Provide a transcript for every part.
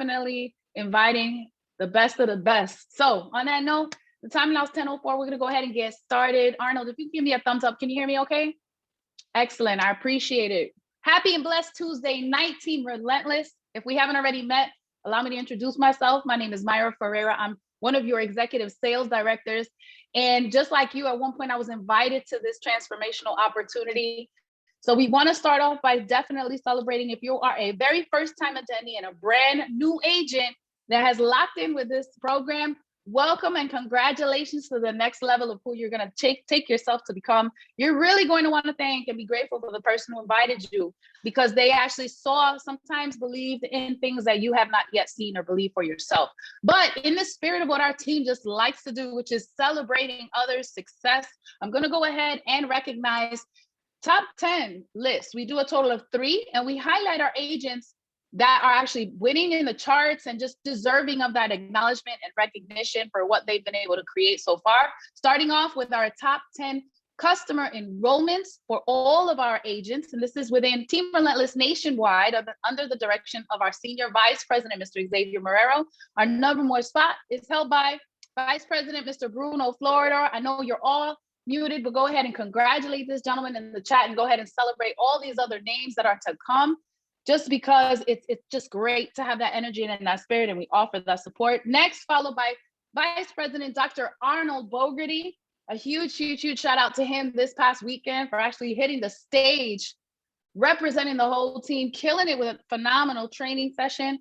definitely inviting the best of the best. So on that note, the time now is 10:04. We're gonna go ahead and get started. Arnold, if you give me a thumbs up, can you hear me okay? Excellent, I appreciate it. Happy and blessed Tuesday night, Team Relentless. If we haven't already met, allow me to introduce myself. My name is Mayra Ferreira. I'm one of your executive sales directors. And just like you, at one point I was invited to this transformational opportunity. So we want to start off by definitely celebrating if you are a very first time attendee and a brand new agent that has locked in with this program. Welcome and congratulations to the next level of who you're going to take yourself to become. You're really going to want to thank and be grateful for the person who invited you, because they actually sometimes believed in things that you have not yet seen or believed for yourself. But in the spirit of what our team just likes to do, which is celebrating others' success, I'm going to go ahead and recognize top 10 list. We do a total of 3, and we highlight our agents that are actually winning in the charts and just deserving of that acknowledgement and recognition for what they've been able to create so far. Starting off with our top 10 customer enrollments for all of our agents. And this is within Team Relentless nationwide under the direction of our Senior Vice President, Mr. Xavier Marrero. Our number one spot is held by Vice President, Mr. Bruno Florida. I know you're all muted, but go ahead and congratulate this gentleman in the chat and go ahead and celebrate all these other names that are to come, just because it's just great to have that energy and that spirit, and we offer that support. Next, followed by Vice President Dr. Arnold Bogarty. A huge shout out to him this past weekend for actually hitting the stage, representing the whole team, killing it with a phenomenal training session.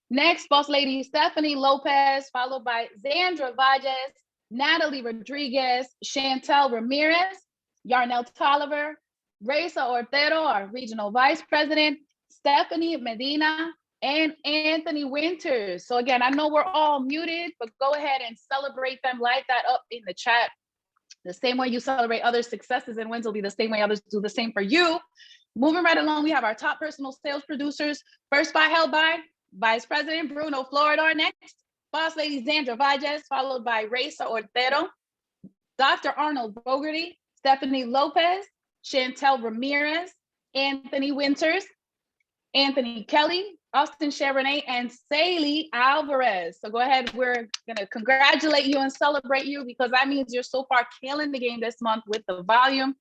Next, Boss Lady Stephanie Lopez, followed by Zandra Vages, Natalie Rodriguez, Chantel Ramirez, Yarnell Tolliver, Reza Ortero, our Regional Vice President, Stephanie Medina, and Anthony Winters. So again, I know we're all muted, but go ahead and celebrate them, light that up in the chat. The same way you celebrate other successes and wins will be the same way others do the same for you. Moving right along, we have our top personal sales producers. First spot held by Vice President Bruno Florida. Next, Boss Lady Zandra Vages, followed by Reza Ortero, Dr. Arnold Bogarty, Stephanie Lopez, Chantel Ramirez, Anthony Winters, Anthony Kelly, Austin Charbonnet, and Saley Alvarez. So go ahead, we're gonna congratulate you and celebrate you, because that means you're so far killing the game this month with the volume.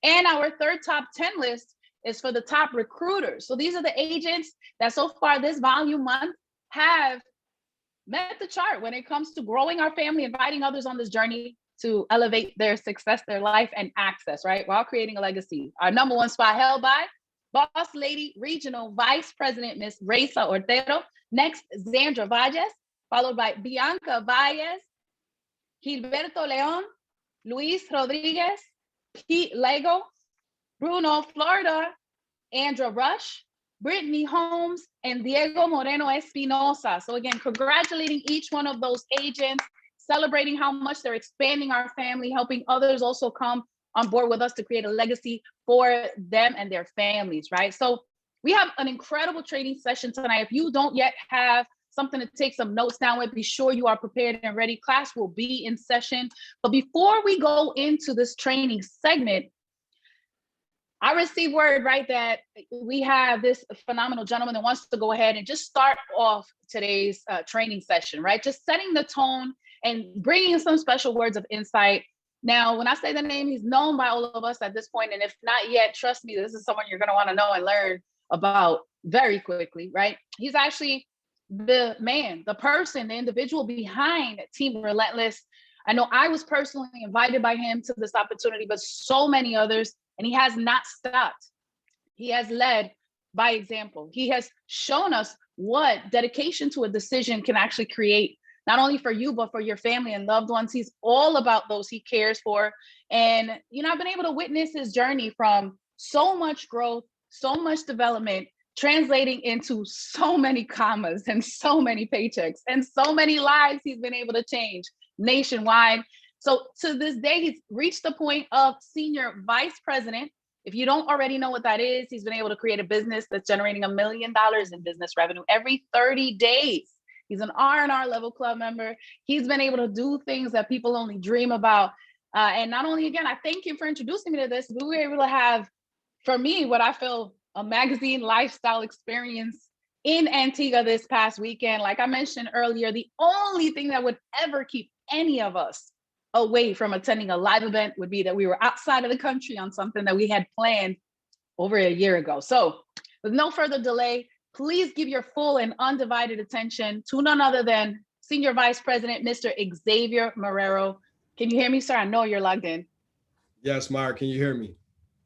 And our third top 10 list is for the top recruiters. So these are the agents that so far this volume month have met the chart when it comes to growing our family, inviting others on this journey to elevate their success, their life, and access, right? While creating a legacy. Our number one spot held by Boss Lady Regional Vice President, Ms. Reza Ortero. Next, Zandra Vages, followed by Bianca Valles, Gilberto Leon, Luis Rodriguez, Pete Lego, Bruno Florida, Andra Rush, Brittany Holmes, and Diego Moreno Espinosa. So again, congratulating each one of those agents, celebrating how much they're expanding our family, helping others also come on board with us to create a legacy for them and their families, right? So we have an incredible training session tonight. If you don't yet have something to take some notes down with, be sure you are prepared and ready. Class will be in session. But before we go into this training segment, I received word, right, that we have this phenomenal gentleman that wants to go ahead and just start off today's training session, right? Just setting the tone and bringing some special words of insight. Now, when I say the name, he's known by all of us at this point, and if not yet, trust me, this is someone you're going to want to know and learn about very quickly, right? He's actually the man, the person, the individual behind Team Relentless. I know I was personally invited by him to this opportunity, but so many others, and he has not stopped. He has led by example. He has shown us what dedication to a decision can actually create, not only for you, but for your family and loved ones. He's all about those he cares for. And, you know, I've been able to witness his journey from so much growth, so much development, translating into so many commas and so many paychecks and so many lives he's been able to change nationwide. So to this day, he's reached the point of Senior Vice President. If you don't already know what that is, he's been able to create a business that's generating $1 million in business revenue every 30 days. He's an R&R level club member. He's been able to do things that people only dream about. And not only, again, I thank you for introducing me to this, but we were able to have, for me, what I feel a magazine lifestyle experience in Antigua this past weekend. Like I mentioned earlier, the only thing that would ever keep any of us away from attending a live event would be that we were outside of the country on something that we had planned over a year ago. So with no further delay, please give your full and undivided attention to none other than Senior Vice President, Mr. Xavier Marrero. Can you hear me, sir? I know you're logged in. Yes, Myra, can you hear me?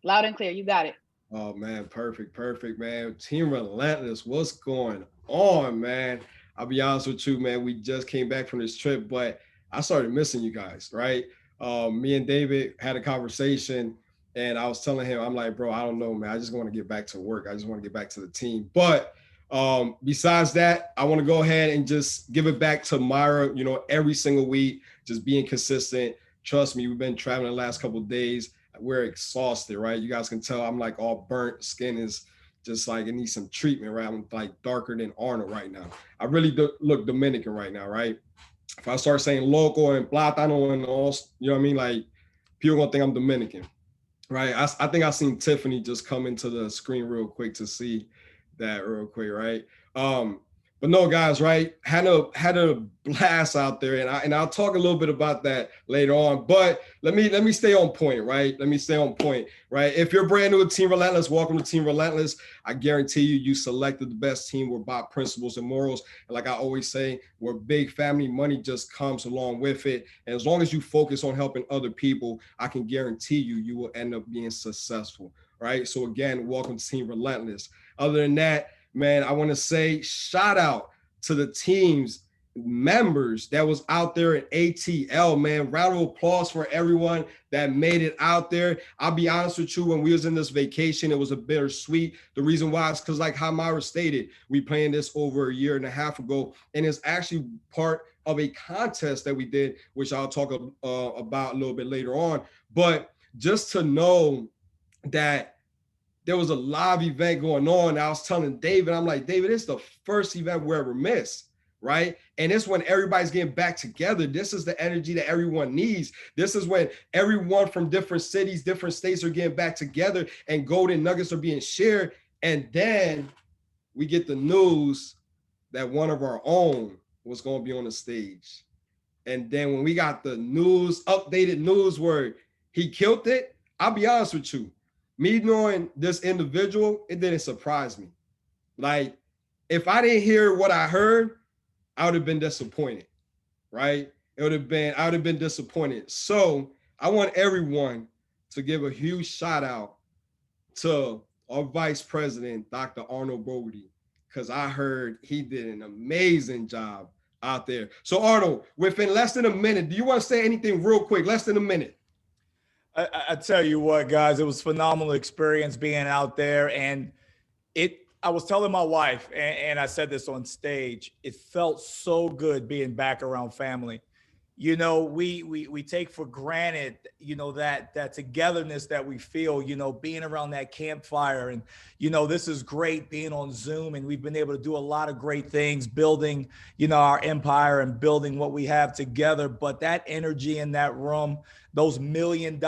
Loud and clear, you got it. Oh man, perfect, man. Team Relentless, what's going on, man? I'll be honest with you, man. We just came back from this trip, but I started missing you guys, right? Me and David had a conversation, and I was telling him, I'm like, bro, I don't know, man. I just want to get back to work. I just want to get back to the team. But besides that, I want to go ahead and just give it back to Myra, every single week, just being consistent. Trust me, we've been traveling the last couple of days. We're exhausted, right? You guys can tell I'm like all burnt. Skin is just like, it needs some treatment, right? I'm like darker than Arnold right now. I really look Dominican right now, right? If I start saying loco and platano and all, you know what I mean? Like, people gonna think I'm Dominican, right? I think I seen Tiffany just come into the screen real quick to see that real quick, right? But no, guys, right? Had a blast out there, and I'll talk a little bit about that later on. But let me stay on point, right? Let me stay on point, right? If you're brand new to Team Relentless, welcome to Team Relentless. I guarantee you selected the best team. We're about principles and morals, and like I always say, we're big family. Money just comes along with it, and as long as you focus on helping other people, I can guarantee you will end up being successful, right? So again, welcome to Team Relentless. Other than that, man, I want to say shout out to the team's members that was out there in ATL, man. Round of applause for everyone that made it out there. I'll be honest with you, when we was in this vacation, it was a bittersweet. The reason why is because, like how Myra stated, we planned this over a year and a half ago, and it's actually part of a contest that we did, which I'll talk about a little bit later on. But just to know that there was a live event going on. I was telling David, I'm like, David, it's the first event we ever missed, right? And it's when everybody's getting back together. This is the energy that everyone needs. This is when everyone from different cities, different states are getting back together and golden nuggets are being shared. And then we get the news that one of our own was going to be on the stage. And then when we got the news, updated news where he killed it, I'll be honest with you, me knowing this individual, it didn't surprise me. Like, if I didn't hear what I heard, I would have been disappointed, right? I would have been disappointed. So I want everyone to give a huge shout out to our Vice President, Dr. Arnold Brody, because I heard he did an amazing job out there. So Arnold, within less than a minute, do you want to say anything real quick? Less than a minute. I tell you what, guys, it was a phenomenal experience being out there. And I was telling my wife, and I said this on stage, it felt so good being back around family. We take for granted, that togetherness that we feel, being around that campfire. And, this is great being on Zoom, and we've been able to do a lot of great things, building, our empire and building what we have together. But that energy in that room, those $1 million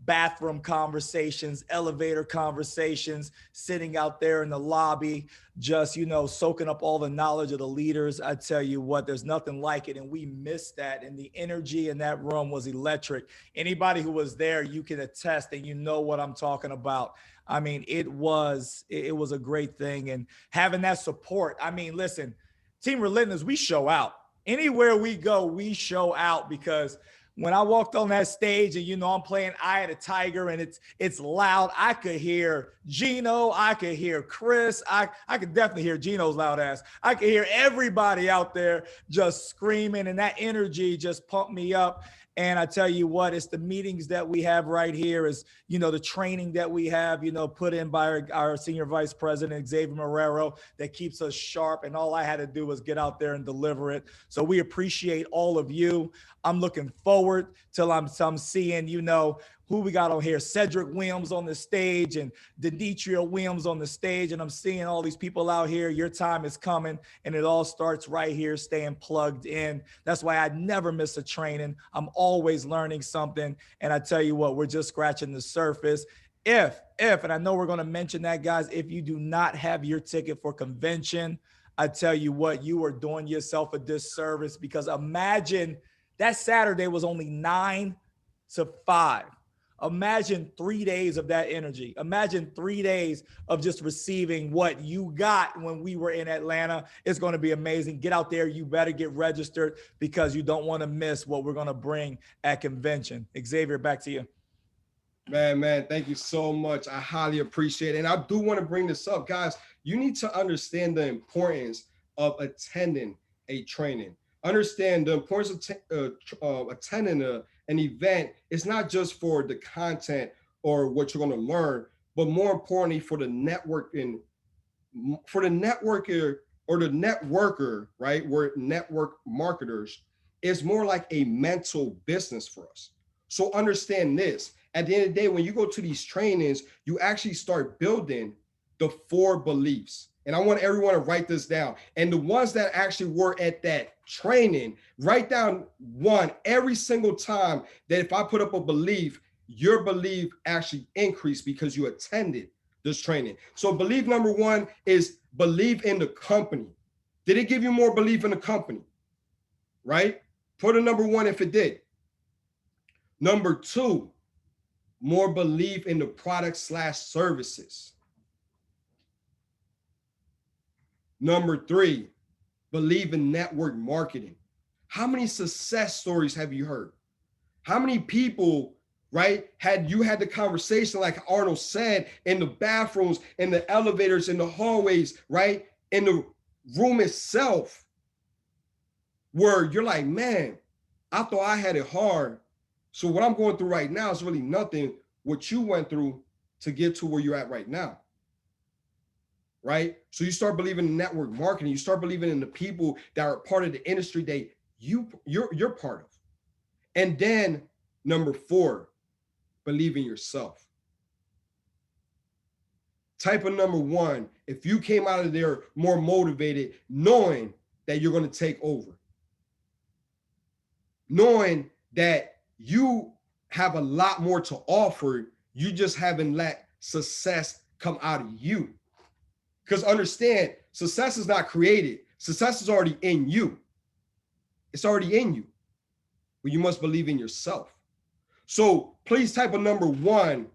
bathroom conversations, elevator conversations, sitting out there in the lobby, just, soaking up all the knowledge of the leaders. I tell you what, there's nothing like it. And we missed that. And the energy in that room was electric. Anybody who was there, you can attest, and you know what I'm talking about. I mean, it was a great thing. And having that support, I mean, listen, Team Relentless, we show out. Anywhere we go, we show out, because when I walked on that stage and, I'm playing Eye of the Tiger and it's loud, I could hear Gino, I could hear Chris, I could definitely hear Gino's loud ass. I could hear everybody out there just screaming, and that energy just pumped me up. And I tell you what, it's the meetings that we have right here, is, the training that we have, put in by our Senior Vice President, Xavier Marrero, that keeps us sharp. And all I had to do was get out there and deliver it. So we appreciate all of you. I'm looking forward till I'm seeing, who we got on here. Cedric Williams on the stage and Denitria Williams on the stage. And I'm seeing all these people out here. Your time is coming, and it all starts right here, staying plugged in. That's why I never miss a training. I'm always learning something. And I tell you what, we're just scratching the surface. and I know we're going to mention that, guys, if you do not have your ticket for convention, I tell you what, you are doing yourself a disservice, because imagine that Saturday was only 9 to 5. Imagine 3 days of that energy. Imagine 3 days of just receiving what you got when we were in Atlanta. It's going to be amazing. Get out there. You better get registered, because you don't want to miss what we're going to bring at convention. Xavier, back to you. Man, thank you so much. I highly appreciate it. And I do want to bring this up, guys. You need to understand the importance of attending a training. Understand the importance of attending an event. It's not just for the content or what you're going to learn, but more importantly for the networking, for the networker or the networker, right? We're network marketers. It's more like a mental business for us. So understand this. At the end of the day, when you go to these trainings, you actually start building the 4 beliefs. And I want everyone to write this down. And the ones that actually were at that training, write down one every single time that if I put up a belief, your belief actually increased because you attended this training. So belief number 1 is believe in the company. Did it give you more belief in the company? Right? Put a number 1 if it did. Number 2, more belief in the product/services. Number 3, believe in network marketing. How many success stories have you heard? How many people, right, had the conversation like Arnold said, in the bathrooms, in the elevators, in the hallways, right, in the room itself, where you're like, man, I thought I had it hard. So what I'm going through right now is really nothing what you went through to get to where you're at right now. Right? So you start believing in network marketing, you start believing in the people that are part of the industry that you're part of. And then number 4, believe in yourself. Type of number 1, if you came out of there more motivated, knowing that you're going to take over, knowing that you have a lot more to offer, you just haven't let success come out of you. Because understand, success is not created. Success is already in you. It's already in you. But you must believe in yourself. So please type a number 1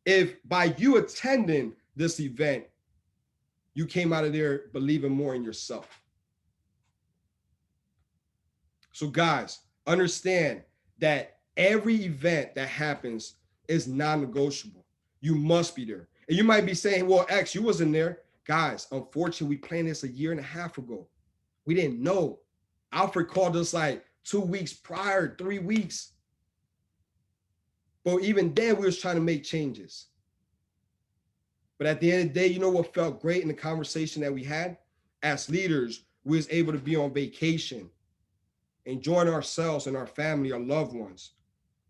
if by you attending this event, you came out of there believing more in yourself. So guys, understand that every event that happens is non-negotiable. You must be there. And you might be saying, well, X, you wasn't there. Guys, unfortunately, we planned this 1.5 years ago. We didn't know. Alfred called us like 2 weeks prior, 3 weeks. But even then, we was trying to make changes. But at the end of the day, you know what felt great in the conversation that we had? As leaders, we was able to be on vacation, enjoying ourselves and our family, our loved ones,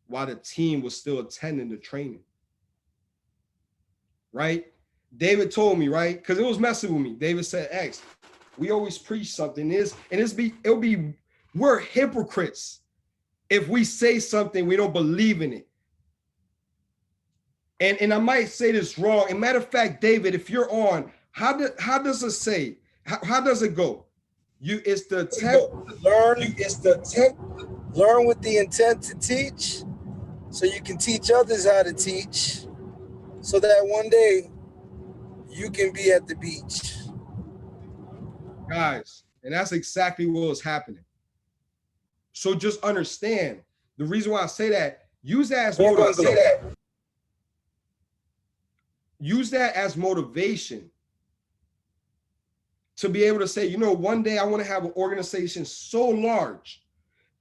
while the team was still attending the training. Right? David told me, right? Because it was messing with me. David said, X, we always preach something. We're hypocrites if we say something, we don't believe in it. And I might say this wrong. And matter of fact, David, if you're on, how does it say? How does it go? Learn with the intent to teach, so you can teach others how to teach, so that one day you can be at the beach. Guys, and that's exactly what was happening. So just understand, the reason why I say that, use that as motivation to be able to say, you know, one day I want to have an organization so large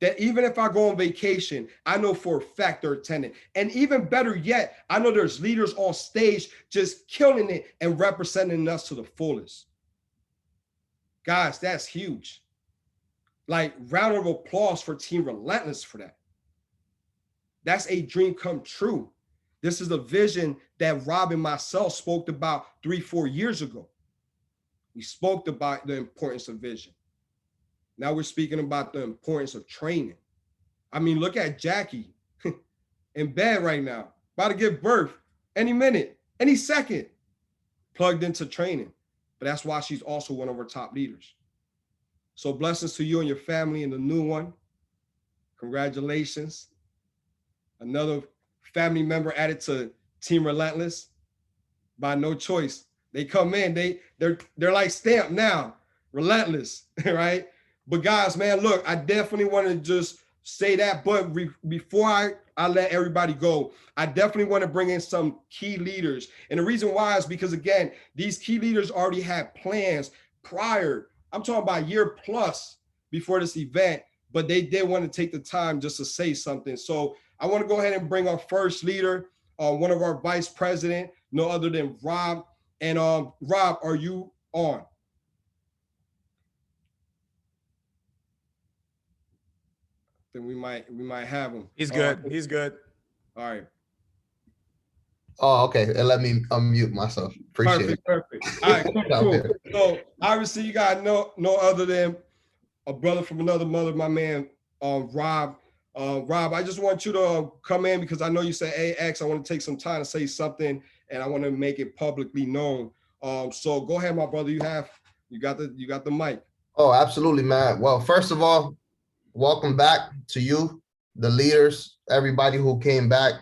that even if I go on vacation, I know for a fact they're attending. And even better yet, I know there's leaders on stage just killing it and representing us to the fullest. Guys, that's huge. Like, round of applause for Team Relentless for that. That's a dream come true. This is a vision that Rob and myself spoke about 3-4 years ago. We spoke about the importance of vision. Now we're speaking about the importance of training. I mean, look at Jackie in bed right now, about to give birth. any minute, any second, plugged into training. But that's why she's also one of our top leaders. So blessings to you and your family and the new one. Congratulations. Another family member added to Team Relentless by no choice. They come in, they're like stamped now, Relentless, right? But guys, man, look, I definitely want to just say that, but before I let everybody go, I definitely want to bring in some key leaders. And the reason why is because, again, these key leaders already had plans prior. I'm talking about a year plus before this event, but they did want to take the time just to say something. So I want to go ahead and bring our first leader, one of our vice president, no other than Rob. And Rob, are you on? Then we might have him. He's good. He's good. All right. Oh, okay. And let me unmute myself. Appreciate it. Perfect. All right, cool. So obviously you got no other than a brother from another mother, my man, Rob. Rob, I just want you to come in because I know you said, hey, X, I want to take some time to say something and I want to make it publicly known. So go ahead, my brother. You got the mic. Oh, absolutely, man. Well, first of all, welcome back to you, the leaders, everybody who came back.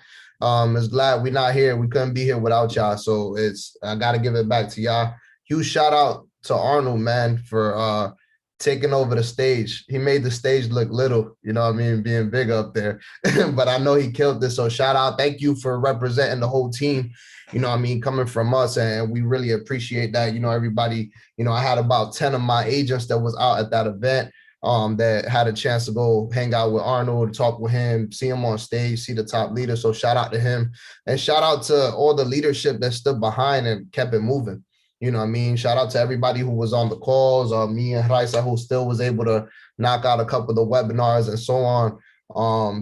Is glad we're not here. We couldn't be here without y'all. So I got to give it back to y'all. Huge shout out to Arnold, man, for taking over the stage. He made the stage look little, you know what I mean, being big up there. But I know he killed this. So shout out. Thank you for representing the whole team, you know what I mean, coming from us. And we really appreciate that. You know, everybody, you know, I had about 10 of my agents that was out at that event. That had a chance to go hang out with Arnold, talk with him, see him on stage, see the top leader. So shout out to him and shout out to all the leadership that stood behind and kept it moving. You know what I mean? Shout out to everybody who was on the calls, me and Raisa, who still was able to knock out a couple of the webinars and so on.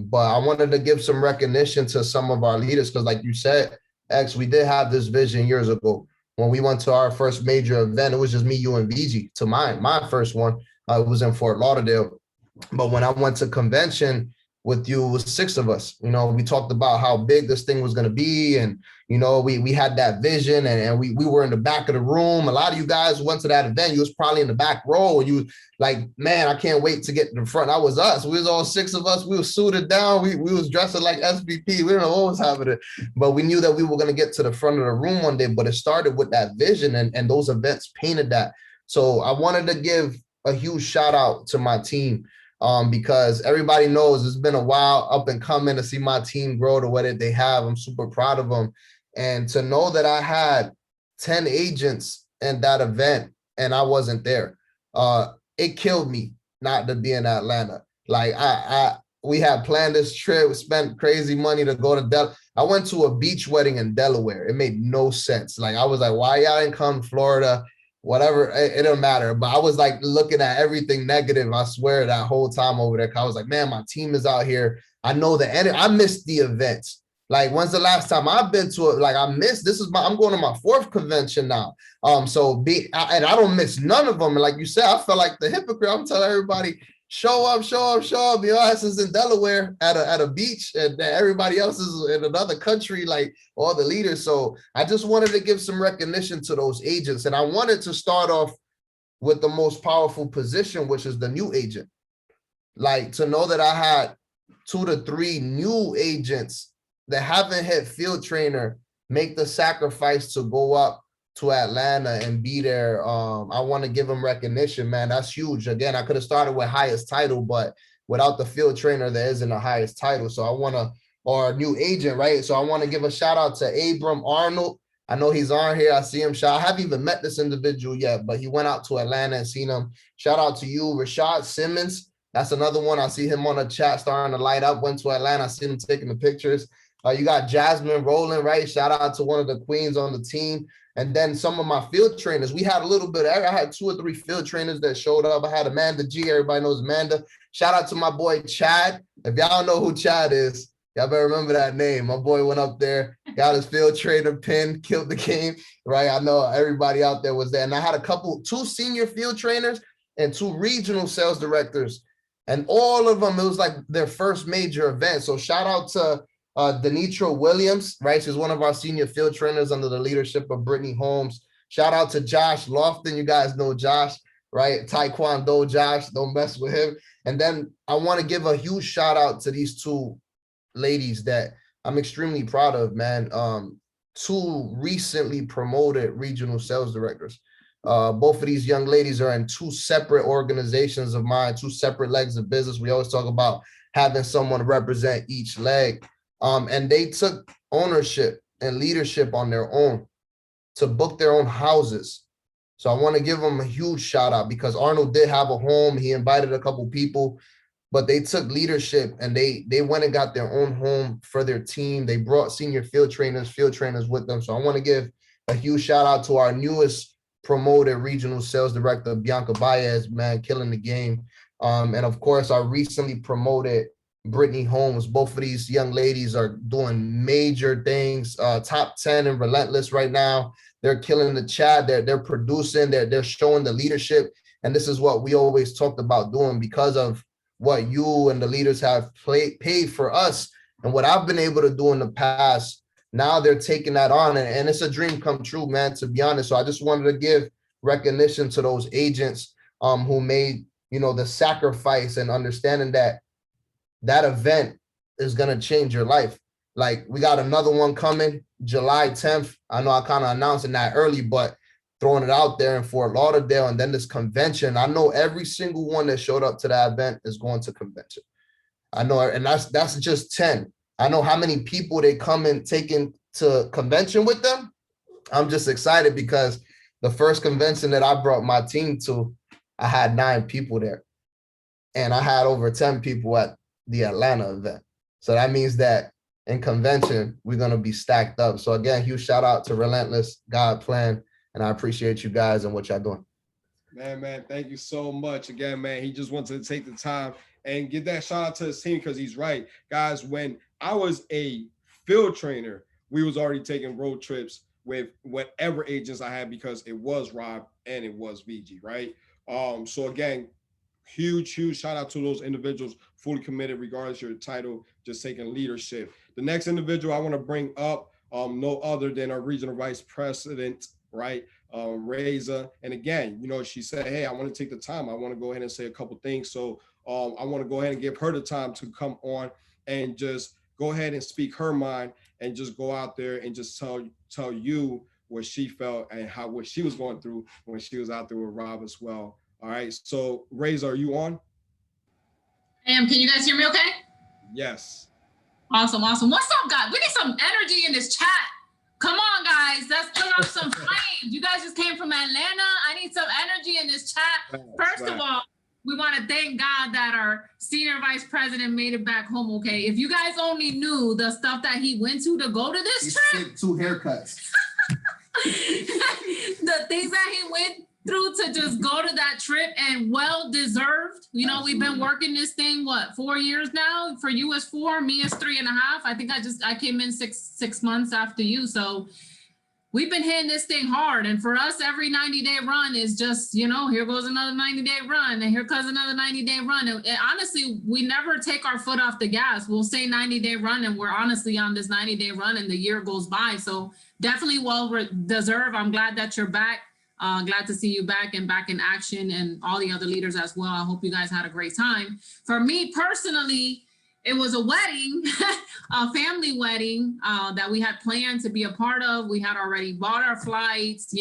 But I wanted to give some recognition to some of our leaders because like you said, X, we did have this vision years ago. When we went to our first major event, it was just me, you, and Vigie to my first one. It was in Fort Lauderdale. But when I went to convention with you, it was 6 of us. You know, we talked about how big this thing was going to be. And, you know, we had that vision and we were in the back of the room. A lot of you guys went to that event. You was probably in the back row. And you was like, man, I can't wait to get to the front. That was us. We was all 6 of us. We were suited down. We was dressing like SVP. We didn't know what was happening. But we knew that we were going to get to the front of the room one day. But it started with that vision and those events painted that. So I wanted to give a huge shout out to my team because everybody knows it's been a while up and coming to see my team grow to what they have. I'm super proud of them. And to know that I had 10 agents in that event and I wasn't there, it killed me not to be in Atlanta. Like we had planned this trip, spent crazy money to go to Delaware. I went to a beach wedding in Delaware. It made no sense. Like I was like, why y'all didn't come to Florida? Whatever, it don't matter. But I was like looking at everything negative, I swear, that whole time over there. I was like, man, my team is out here. I know the end. I missed the events. Like, when's the last time I've been to it? Like, I missed, I'm going to my 4th convention now. And I don't miss none of them. And like you said, I felt like the hypocrite. I'm telling everybody, show up. Your ass is in Delaware at a beach and everybody else is in another country, like all the leaders. So I just wanted to give some recognition to those agents. And I wanted to start off with the most powerful position, which is the new agent. Like to know that I had 2 to 3 new agents that haven't hit field trainer, make the sacrifice to go up to Atlanta and be there. I want to give them recognition, man. That's huge. Again, I could have started with highest title, but without the field trainer, there isn't a highest title. So I want to, or a new agent, right? So I want to give a shout out to Abram Arnold. I know he's on here. I see him. I haven't even met this individual yet, but he went out to Atlanta and seen him. Shout out to you, Rashad Simmons. That's another one. I see him on the chat starting to light up. Went to Atlanta. I see him taking the pictures. You got Jasmine rolling, right? Shout out to one of the queens on the team. And then some of my field trainers, we had a little bit, I had 2 or 3 field trainers that showed up. I had Amanda G, everybody knows Amanda. Shout out to my boy Chad. If y'all know who Chad is, y'all better remember that name. My boy went up there, got his field trainer pin, killed the game, right? I know everybody out there was there. And I had 2 senior field trainers and 2 regional sales directors. And all of them, it was like their first major event. So shout out to Denitra Williams, right? She's one of our senior field trainers under the leadership of Brittany Holmes. Shout out to Josh Lofton. You guys know Josh, right? Taekwondo Josh, don't mess with him. And then I want to give a huge shout out to these two ladies that I'm extremely proud of, man. Two recently promoted regional sales directors. Both of these young ladies are in two separate organizations of mine, two separate legs of business. We always talk about having someone represent each leg. And they took ownership and leadership on their own to book their own houses. So I want to give them a huge shout out because Arnold did have a home. He invited a couple people, but they took leadership and they went and got their own home for their team. They brought senior field trainers with them. So I want to give a huge shout out to our newest promoted regional sales director, Bianca Baez, man, killing the game. And of course, our recently promoted Brittany Holmes. Both of these young ladies are doing major things, top 10 in Relentless right now. They're killing the chat. They're producing, they're showing the leadership. And this is what we always talked about doing because of what you and the leaders have paid for us and what I've been able to do in the past. Now they're taking that on and it's a dream come true, man, to be honest. So I just wanted to give recognition to those agents who made, the sacrifice and understanding that event is going to change your life. Like we got another one coming July 10th. I know I kind of announcing that early, but throwing it out there in Fort Lauderdale. And then this convention, I know every single one that showed up to that event is going to convention. I know, and that's just 10. I know how many people they come and taking to convention with them. I'm just excited because the first convention that I brought my team to, I had 9 people there. And I had over 10 people at the Atlanta event. So that means that in convention, we're going to be stacked up. So again, huge shout out to Relentless, God Plan, and I appreciate you guys and what y'all doing. Man, thank you so much. Again, man, he just wanted to take the time and give that shout out to his team because he's right. Guys, when I was a field trainer, we was already taking road trips with whatever agents I had because it was Rob and it was Vigie, right? So again, huge shout out to those individuals fully committed regardless of your title, just taking leadership. The next individual I want to bring up, no other than our regional vice president, right? Reza. And again, she said, hey, I want to take the time. I want to go ahead and say a couple things. So I want to go ahead and give her the time to come on and just go ahead and speak her mind and just go out there and just tell you what she felt and what she was going through when she was out there with Rob as well. All right. So Reza, are you on? I am. Can you guys hear me okay? Yes. Awesome. What's up, guys? We need some energy in this chat. Come on, guys. Let's put up some flames. You guys just came from Atlanta. I need some energy in this chat. First of all, we want to thank God that our senior vice president made it back home okay. If you guys only knew the stuff that he went to go to this trip. 2 haircuts. The things that he went through to just go to that trip and well deserved. We've been working this thing, 4 years now? For you is 4, me is 3.5. I think I came in six months after you. So we've been hitting this thing hard. And for us, every 90-day run is just, here goes another 90-day run and here comes another 90-day run. And honestly, we never take our foot off the gas. We'll say 90-day run and we're honestly on this 90-day run and the year goes by. So definitely well deserved. I'm glad that you're back. Glad to see you back and back in action and all the other leaders as well. I hope you guys had a great time. For me personally, it was a wedding, a family wedding that we had planned to be a part of. We had already bought our flights.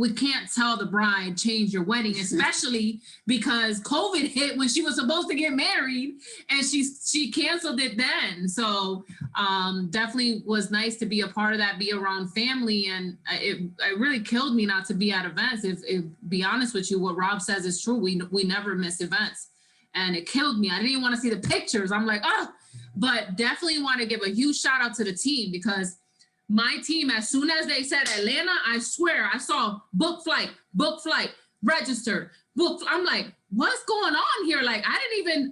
We can't tell the bride change your wedding, especially because COVID hit when she was supposed to get married and she canceled it then. So definitely was nice to be a part of that, be around family. And it really killed me not to be at events. If be honest with you, what Rob says is true. We never miss events and it killed me. I didn't even want to see the pictures. I'm like, but definitely want to give a huge shout out to the team because my team, as soon as they said Atlanta, I swear I saw book flight, registered, book. I'm like, what's going on here? Like, I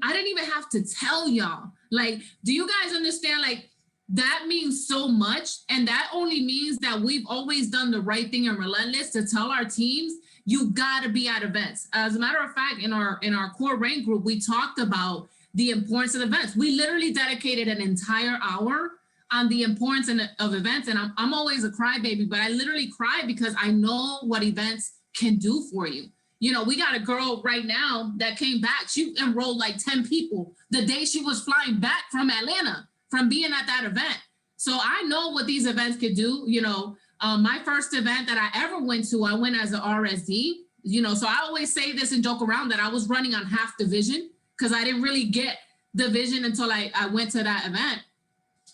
didn't even have to tell y'all. Like, do you guys understand? Like, that means so much. And that only means that we've always done the right thing and Relentless to tell our teams, you gotta be at events. As a matter of fact, in our core rank group, we talked about the importance of events. We literally dedicated an entire hour on the importance of events. And I'm always a crybaby, but I literally cry because I know what events can do for you. You know, we got a girl right now that came back. She enrolled like 10 people the day she was flying back from Atlanta from being at that event. So I know what these events could do. You know, my first event that I ever went to, I went as an RSD, you know, so I always say this and joke around that I was running on half division because I didn't really get division until I went to that event.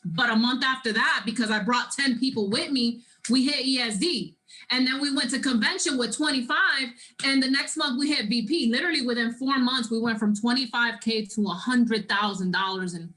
But a month after that, because I brought 10 people with me, we hit ESD. And then we went to convention with 25. And the next month we hit VP. Literally within 4 months, we went from $25K to $100,000. And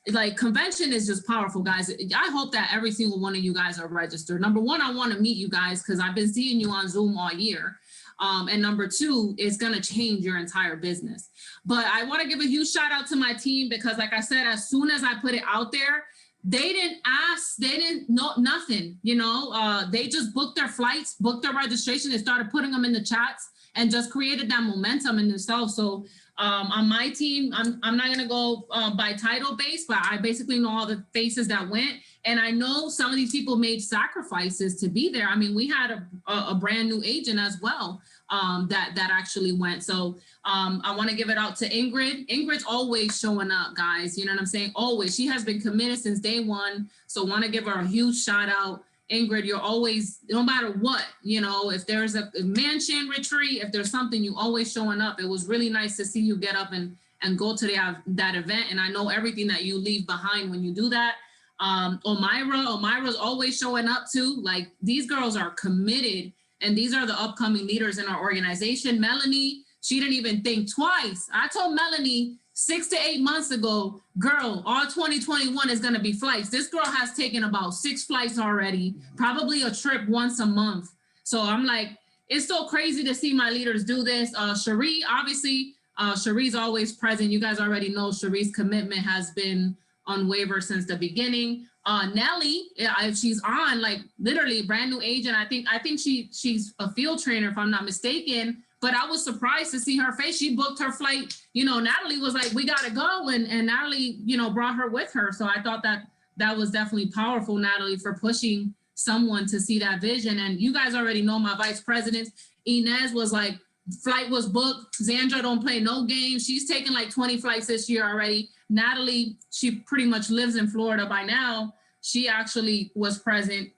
like convention is just powerful, guys. I hope that every single one of you guys are registered. Number one, I want to meet you guys because I've been seeing you on Zoom all year. And number two, it's going to change your entire business. But I want to give a huge shout out to my team because like I said, as soon as I put it out there, they didn't ask, they didn't know nothing, you know, they just booked their flights, booked their registration, they started putting them in the chats and just created that momentum in themselves. So on my team, I'm not gonna go by title base, but I basically know all the faces that went. And I know some of these people made sacrifices to be there. I mean, we had a brand new agent as well that actually went. So I want to give it out to Ingrid. Ingrid's always showing up, guys. You know what I'm saying? Always. She has been committed since day one. So want to give her a huge shout out. Ingrid, you're always, no matter what, you know, if there's a mansion retreat, if there's something, you always showing up. It was really nice to see you get up and go to that event. And I know everything that you leave behind when you do that. Omira's always showing up too. Like these girls are committed and these are the upcoming leaders in our organization. Melanie, she didn't even think twice. I told Melanie 6 to 8 months ago, girl, all 2021 is gonna be flights. This girl has taken about 6 flights already, probably a trip once a month. So I'm like, it's so crazy to see my leaders do this. Cherie, obviously, Cherie's always present. You guys already know Cherie's commitment has been unwavered since the beginning. Nelly, she's on like literally brand new agent. I think she's a field trainer if I'm not mistaken, but I was surprised to see her face. She booked her flight. You know, Natalie was like, we gotta go. And Natalie, you know, brought her with her. So I thought that was definitely powerful, Natalie, for pushing someone to see that vision. And you guys already know my vice president, Inez, was like, flight was booked. Zandra don't play no games. She's taken like 20 flights this year already. Natalie, she pretty much lives in Florida by now. She actually was present.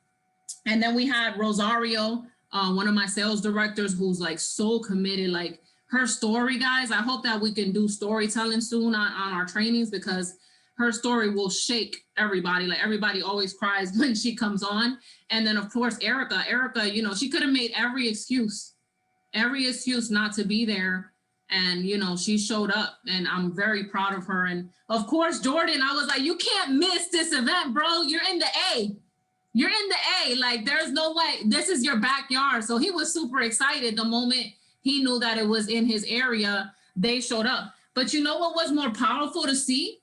And then we had Rosario, one of my sales directors who's like so committed, like her story, guys. I hope that we can do storytelling soon on our trainings because her story will shake everybody. Like everybody always cries when she comes on. And then of course, Erica, you know, she could have made every excuse not to be there. And, you know, she showed up and I'm very proud of her. And of course, Jordan, I was like, you can't miss this event, bro. You're in the A. You're in the A. Like, there's no way. This is your backyard. So he was super excited the moment he knew that it was in his area. They showed up. But you know what was more powerful to see?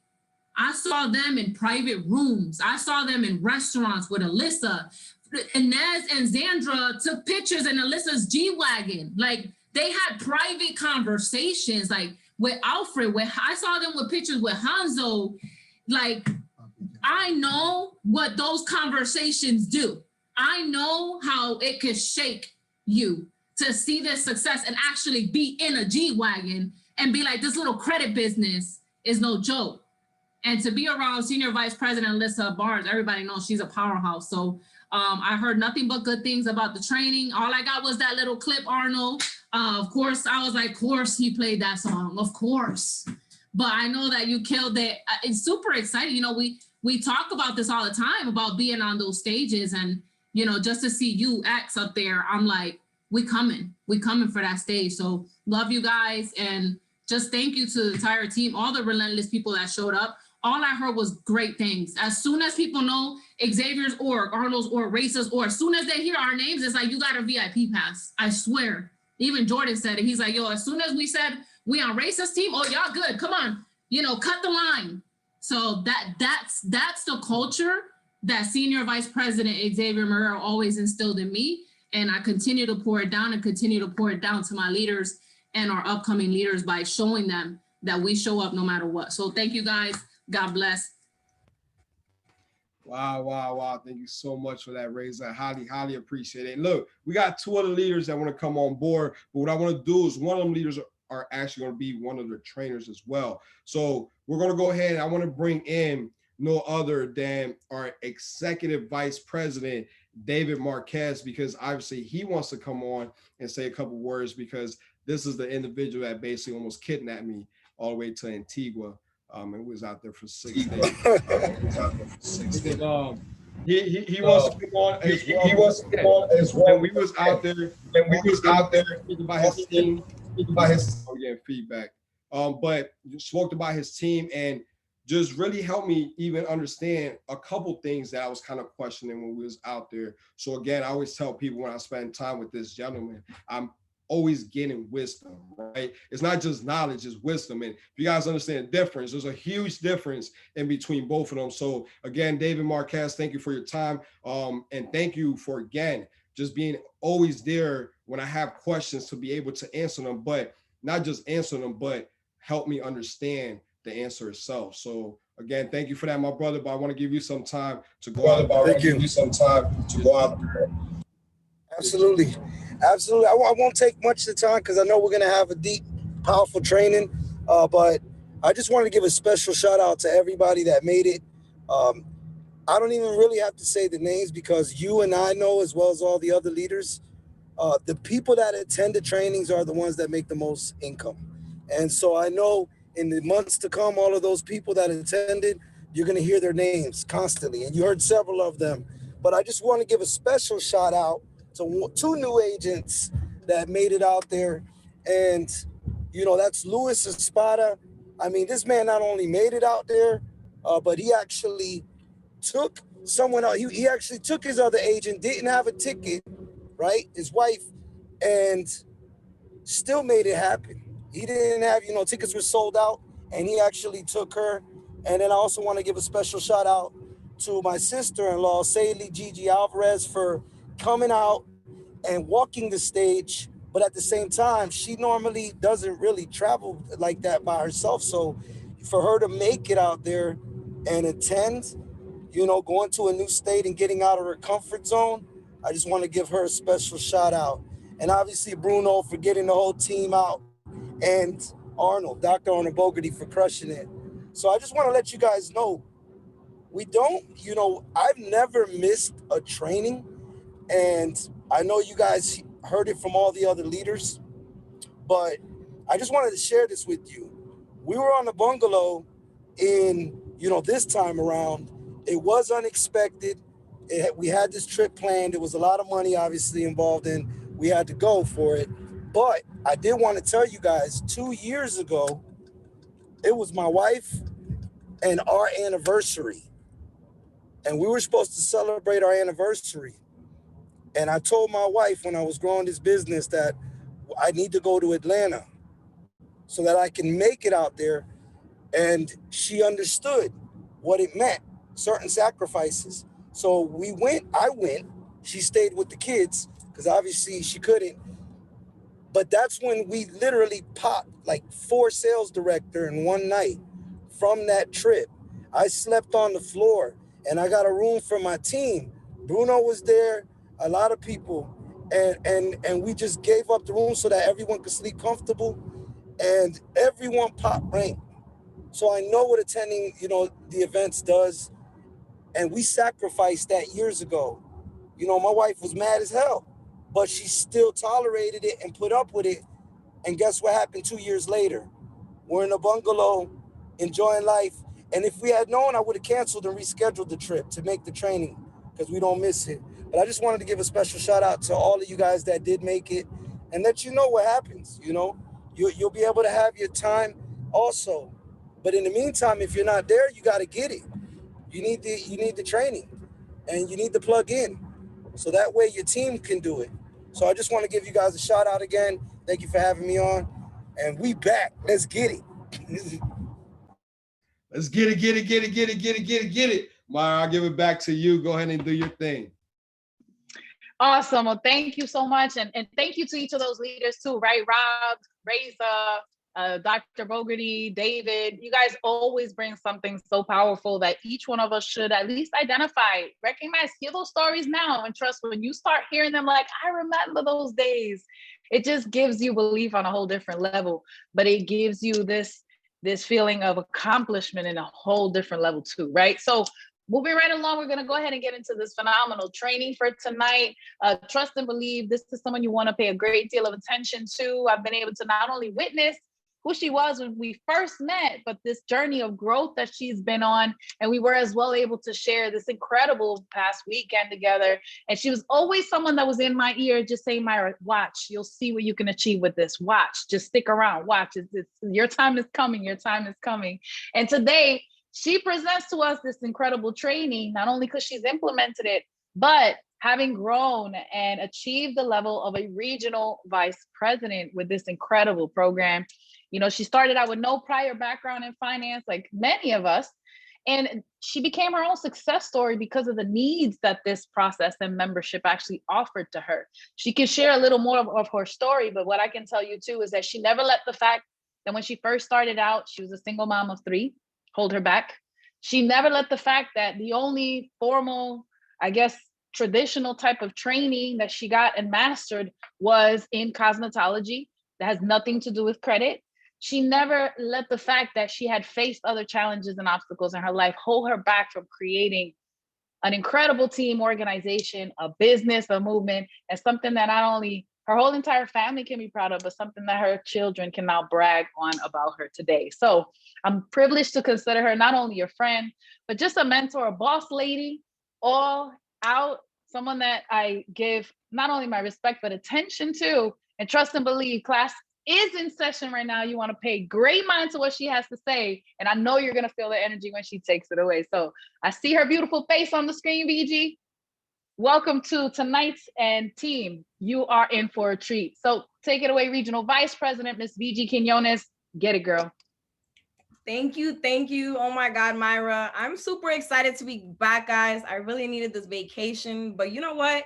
I saw them in private rooms. I saw them in restaurants with Alyssa. Inez and Zandra took pictures in Alyssa's G-Wagon. Like, they had private conversations, like with Alfred, I saw them with pictures with Hanzo. Like, I know what those conversations do. I know how it could shake you to see this success and actually be in a G-Wagon and be like, this little credit business is no joke. And to be around Senior Vice President Alyssa Barnes, everybody knows she's a powerhouse. So I heard nothing but good things about the training. All I got was that little clip, Arnold. Of course, I was like, of course he played that song, of course. But I know that you killed it. It's super exciting. You know, we talk about this all the time about being on those stages and, you know, just to see you X up there, I'm like, we coming for that stage. So love you guys. And just thank you to the entire team, all the relentless people that showed up. All I heard was great things. As soon as people know Xavier's org, Arnold's org, Race's org, as soon as they hear our names, it's like, you got a VIP pass. I swear. Even Jordan said it. He's like, yo, as soon as we said we on Race's team, oh, y'all good. Come on, you know, cut the line. So that's the culture that Senior Vice President Xavier Marrero always instilled in me. And I continue to pour it down and continue to pour it down to my leaders and our upcoming leaders by showing them that we show up no matter what. So thank you guys. God bless. Wow. Thank you so much for that, Reza. Highly appreciate it. Look, we got two other leaders that want to come on board, but what I want to do is one of them leaders are actually going to be one of the trainers as well. So we're going to go ahead. I want to bring in no other than our executive vice president, David Marquez, because obviously he wants to come on and say a couple words, because this is the individual that basically almost kidnapped me all the way to Antigua. And was out there for 6 days. He wants to come on as well. He wants to come on as well. And we was out there. About his team. Getting feedback. But spoke about his team and just really helped me even understand a couple things that I was kind of questioning when we was out there. So again, I always tell people when I spend time with this gentleman, I'm always getting wisdom, right? It's not just knowledge, it's wisdom. And if you guys understand the difference, there's a huge difference in between both of them. So again, David Marquez, thank you for your time. And thank you for, again, just being always there when I have questions to be able to answer them, but not just answer them, but help me understand the answer itself. So again, thank you for that, my brother, but I want to give you some time to go out. Thank you. Absolutely. I won't take much of the time because I know we're going to have a deep, powerful training. But I just wanted to give a special shout out to everybody that made it. I don't even really have to say the names because you and I know, as well as all the other leaders, the people that attend the trainings are the ones that make the most income. And so I know in the months to come, all of those people that attended, you're going to hear their names constantly. And you heard several of them. But I just want to give a special shout out to two new agents that made it out there. And, that's Luis Espada. I mean, this man not only made it out there, but he actually took someone else. He actually took his other agent, didn't have a ticket, right? His wife, and still made it happen. He didn't have, tickets were sold out, and he actually took her. And then I also want to give a special shout out to my sister-in-law, Saley Vigie Alvarez, for coming out and walking the stage. But at the same time, she normally doesn't really travel like that by herself. So for her to make it out there and attend, going to a new state and getting out of her comfort zone, I just want to give her a special shout out. And obviously Bruno for getting the whole team out, and Dr. Arnold Bogarty for crushing it. So I just want to let you guys know, I've never missed a training, and I know you guys heard it from all the other leaders, but I just wanted to share this with you. We were on the bungalow in, this time around. It was unexpected. We had this trip planned. There was a lot of money obviously involved in. We had to go for it. But I did want to tell you guys, 2 years ago, it was my wife and our anniversary. And we were supposed to celebrate our anniversary. And I told my wife when I was growing this business that I need to go to Atlanta so that I can make it out there. And she understood what it meant, certain sacrifices. So I went, she stayed with the kids because obviously she couldn't. But that's when we literally popped like 4 sales director in one night from that trip. I slept on the floor and I got a room for my team. Bruno was there, a lot of people. And we just gave up the room so that everyone could sleep comfortable, and everyone popped rank. So I know what attending, the events does. And we sacrificed that years ago. My wife was mad as hell, but she still tolerated it and put up with it. And guess what happened 2 years later? We're in a bungalow, enjoying life. And if we had known, I would have canceled and rescheduled the trip to make the training because we don't miss it. But I just wanted to give a special shout out to all of you guys that did make it and let you know what happens. You'll be able to have your time also. But in the meantime, if you're not there, you got to get it. You need the training, and you need to plug in so that way your team can do it. So I just want to give you guys a shout out again. Thank you for having me on, and we back. Let's get it. Let's get it. Mara, I'll give it back to you. Go ahead and do your thing. Awesome. Well, thank you so much. And thank you to each of those leaders too, right? Rob, Reza, Dr. Bogarty, David, you guys always bring something so powerful that each one of us should at least identify, recognize, hear those stories now, and trust when you start hearing them, like, I remember those days. It just gives you belief on a whole different level, but it gives you this feeling of accomplishment in a whole different level too, right? So moving right along, we're going to go ahead and get into this phenomenal training for tonight. Trust and believe. This is someone you want to pay a great deal of attention to. I've been able to not only witness who she was when we first met, but this journey of growth that she's been on. And we were as well able to share this incredible past weekend together. And she was always someone that was in my ear just saying, Myra, watch, you'll see what you can achieve with this. Watch, just stick around, watch. It's your time is coming, your time is coming. And today, she presents to us this incredible training, not only because she's implemented it, but having grown and achieved the level of a regional vice president with this incredible program. You know, she started out with no prior background in finance, like many of us, and she became her own success story because of the needs that this process and membership actually offered to her. She can share a little more of her story, but what I can tell you too is that she never let the fact that when she first started out, she was a single mom of 3, hold her back. She never let the fact that the only formal, I guess, traditional type of training that she got and mastered was in cosmetology. That has nothing to do with credit. She never let the fact that she had faced other challenges and obstacles in her life hold her back from creating an incredible team organization, a business, a movement, and something that not only her whole entire family can be proud of, but something that her children can now brag on about her today. So I'm privileged to consider her not only a friend, but just a mentor, a boss lady, all out, someone that I give not only my respect, but attention to, and trust and believe. Class is in session right now. You want to pay great mind to what she has to say. And I know you're going to feel the energy when she takes it away. So I see her beautiful face on the screen, Vigie. Welcome to tonight's and team. You are in for a treat. So take it away, Regional Vice President, Miss Vigie Quinones. Get it, girl. Thank you. Thank you. Oh my God, Myra. I'm super excited to be back, guys. I really needed this vacation, but you know what?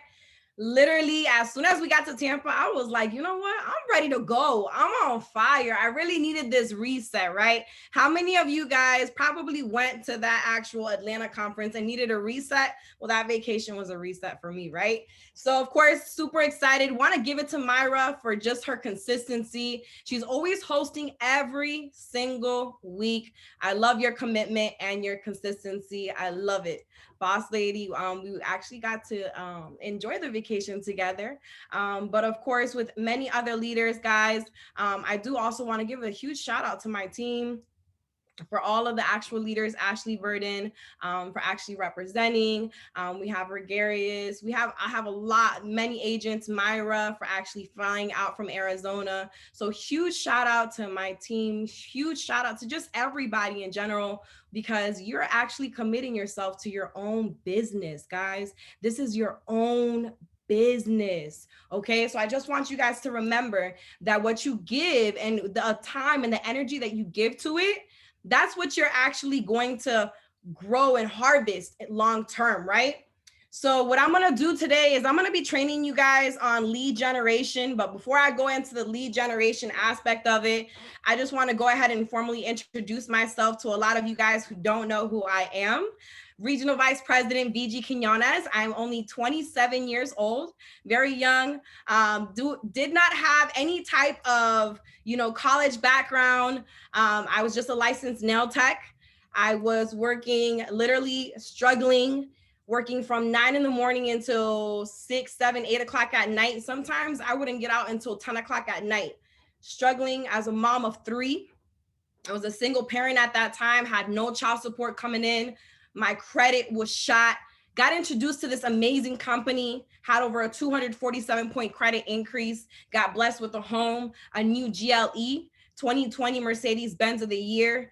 Literally, as soon as we got to Tampa, I was like, you know what? I'm ready to go. I'm on fire. I really needed this reset, right? How many of you guys probably went to that actual Atlanta conference and needed a reset? Well, that vacation was a reset for me, right? So of course, super excited. Want to give it to Myra for just her consistency. She's always hosting every single week. I love your commitment and your consistency. I love it. Boss lady, we actually got to enjoy the vacation together. But of course, with many other leaders, guys, I do also want to give a huge shout out to my team, for all of the actual leaders, Ashley Burden, for actually representing. We have Regarius. I have many agents, Myra, for actually flying out from Arizona. So huge shout out to my team, huge shout out to just everybody in general, because you're actually committing yourself to your own business, guys. This is your own business. Okay. So I just want you guys to remember that what you give and the time and the energy that you give to it, that's what you're actually going to grow and harvest long term, right? So what I'm going to do today is I'm going to be training you guys on lead generation. But before I go into the lead generation aspect of it, I just want to go ahead and formally introduce myself to a lot of you guys who don't know who I am. Regional Vice President Vigie Quinones. I'm only 27 years old, very young. Did not have any type of, college background. I was just a licensed nail tech. I was working, literally struggling, working from 9 in the morning until 6, 7, 8 o'clock at night. Sometimes I wouldn't get out until 10 o'clock at night, struggling as a mom of 3. I was a single parent at that time, had no child support coming in. My credit was shot, got introduced to this amazing company, had over a 247-point credit increase, got blessed with a home, a new GLE, 2020 Mercedes-Benz of the year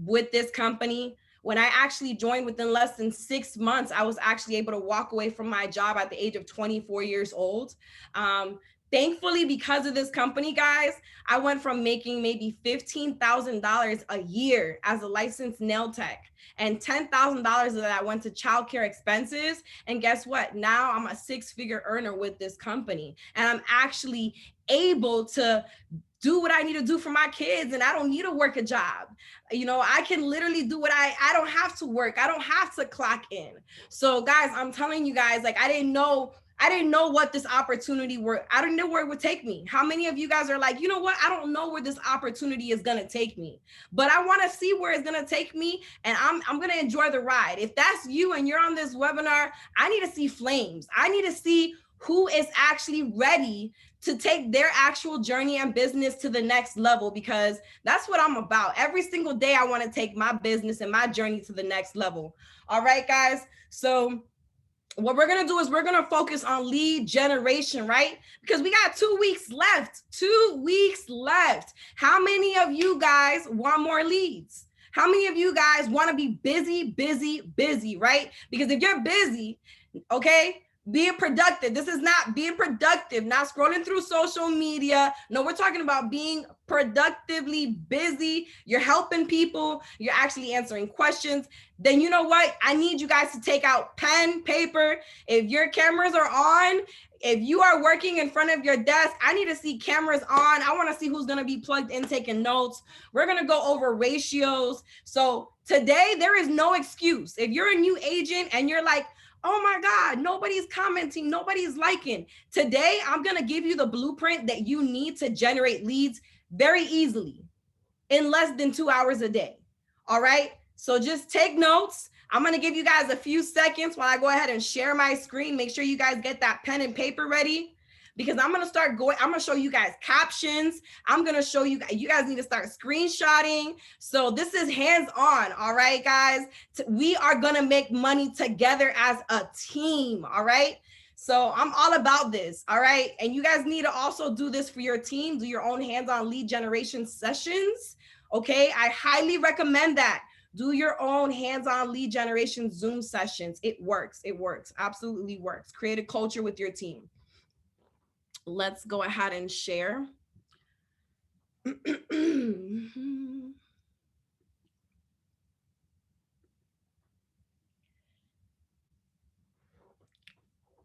with this company. When I actually joined within less than 6 months, I was actually able to walk away from my job at the age of 24 years old. Thankfully, because of this company, guys, I went from making maybe $15,000 a year as a licensed nail tech, and $10,000 of that went to childcare expenses. And guess what? Now I'm a 6-figure earner with this company, and I'm actually able to do what I need to do for my kids, and I don't need to work a job. You know, I can literally do what I don't have to work. I don't have to clock in. So guys, I'm telling you guys, like, I didn't know what this opportunity were. I didn't know where it would take me. How many of you guys are like, you know what? I don't know where this opportunity is going to take me, but I want to see where it's going to take me. And I'm going to enjoy the ride. If that's you and you're on this webinar, I need to see flames. I need to see who is actually ready to take their actual journey and business to the next level, because that's what I'm about. Every single day, I want to take my business and my journey to the next level. All right, guys. So what we're going to do is we're going to focus on lead generation, right? Because we got 2 weeks left, 2 weeks left. How many of you guys want more leads? How many of you guys want to be busy, busy, busy, right? Because if you're busy, okay, being productive. This is not being productive, not scrolling through social media. No, we're talking about being productively busy. You're helping people. You're actually answering questions. Then you know what? I need you guys to take out pen, paper. If your cameras are on, if you are working in front of your desk, I need to see cameras on. I want to see who's going to be plugged in taking notes. We're going to go over ratios. So today, there is no excuse. If you're a new agent and you're like, oh my God, nobody's commenting, nobody's liking. Today, I'm gonna give you the blueprint that you need to generate leads very easily in less than 2 hours a day, all right? So just take notes. I'm gonna give you guys a few seconds while I go ahead and share my screen. Make sure you guys get that pen and paper ready, because I'm gonna show you guys captions. I'm gonna show you guys need to start screenshotting. So this is hands-on, all right, guys? We are gonna make money together as a team, all right? So I'm all about this, all right? And you guys need to also do this for your team, do your own hands-on lead generation sessions, okay? I highly recommend that. Do your own hands-on lead generation Zoom sessions. It works, absolutely works. Create a culture with your team. Let's go ahead and share.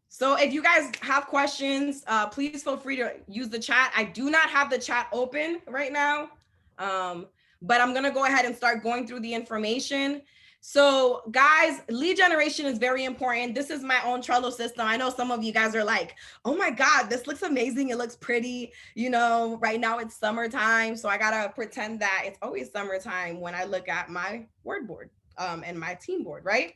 So if you guys have questions, please feel free to use the chat. I do not have the chat open right now, but I'm gonna go ahead and start going through the information. So guys, lead generation is very important. This is my own Trello system. I know some of you guys are like, oh my God, this looks amazing. It looks pretty. You know, right now it's summertime. So I gotta pretend that it's always summertime when I look at my word board and my team board, right?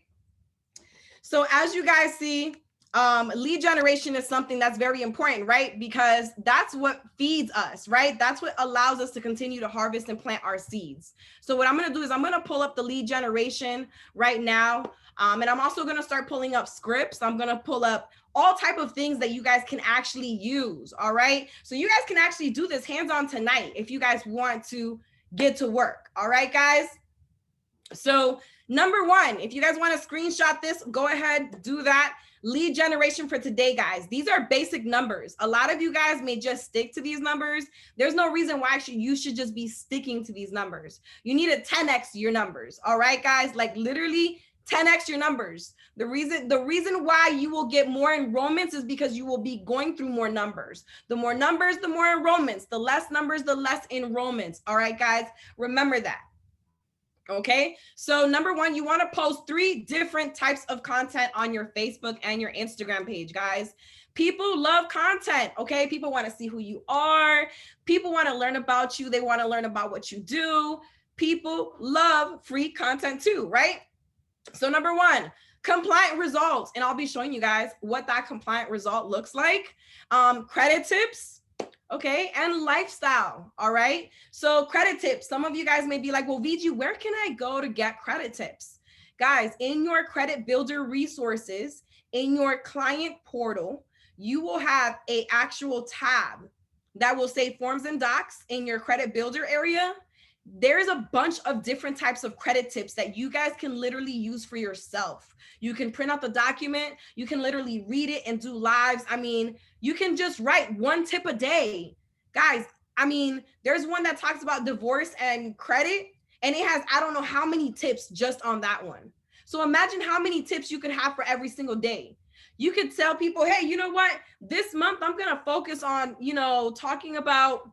So as you guys see, lead generation is something that's very important, right? Because that's what feeds us, right? That's what allows us to continue to harvest and plant our seeds. So what I'm going to do is I'm going to pull up the lead generation right now. And I'm also going to start pulling up scripts. I'm going to pull up all type of things that you guys can actually use. All right. So you guys can actually do this hands-on tonight if you guys want to get to work. All right, guys. So number one, if you guys want to screenshot this, go ahead, do that. Lead generation for today, guys. These are basic numbers. A lot of you guys may just stick to these numbers. There's no reason why you should just be sticking to these numbers. You need to 10x your numbers. All right, guys, like literally 10x your numbers. The reason why you will get more enrollments is because you will be going through more numbers. The more numbers, the more enrollments. The less numbers, the less enrollments. All right, guys, remember that. Okay, so number one, you want to post 3 different types of content on your Facebook and your Instagram page, guys. People love content, okay? People want to see who you are. People want to learn about you. They want to learn about what you do. People love free content too, right? So number one, compliant results. And I'll be showing you guys what that compliant result looks like. Credit tips. Okay, and lifestyle, all right? So credit tips, some of you guys may be like, well, Vigie, where can I go to get credit tips? Guys, in your credit builder resources, in your client portal, you will have an actual tab that will say forms and docs in your credit builder area. There's a bunch of different types of credit tips that you guys can literally use for yourself. You can print out the document, you can literally read it and do lives. I mean, you can just write 1 tip a day. Guys, I mean, there's one that talks about divorce and credit, and it has, I don't know how many tips just on that one. So imagine how many tips you could have for every single day. You could tell people, hey, you know what? This month I'm gonna focus on, you know, talking about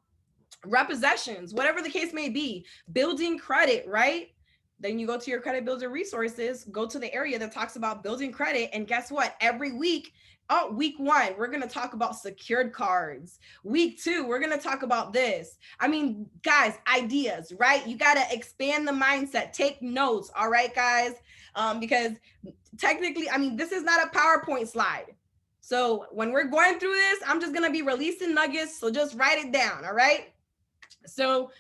repossessions, whatever the case may be, building credit, right? Then you go to your credit builder resources, go to the area that talks about building credit. And guess what? Every week, week 1, we're going to talk about secured cards. Week 2, we're going to talk about this. I mean, guys, ideas, right? You got to expand the mindset, take notes. All right, guys, because technically, I mean, this is not a PowerPoint slide. So when we're going through this, I'm just going to be releasing nuggets. So just write it down. All right. So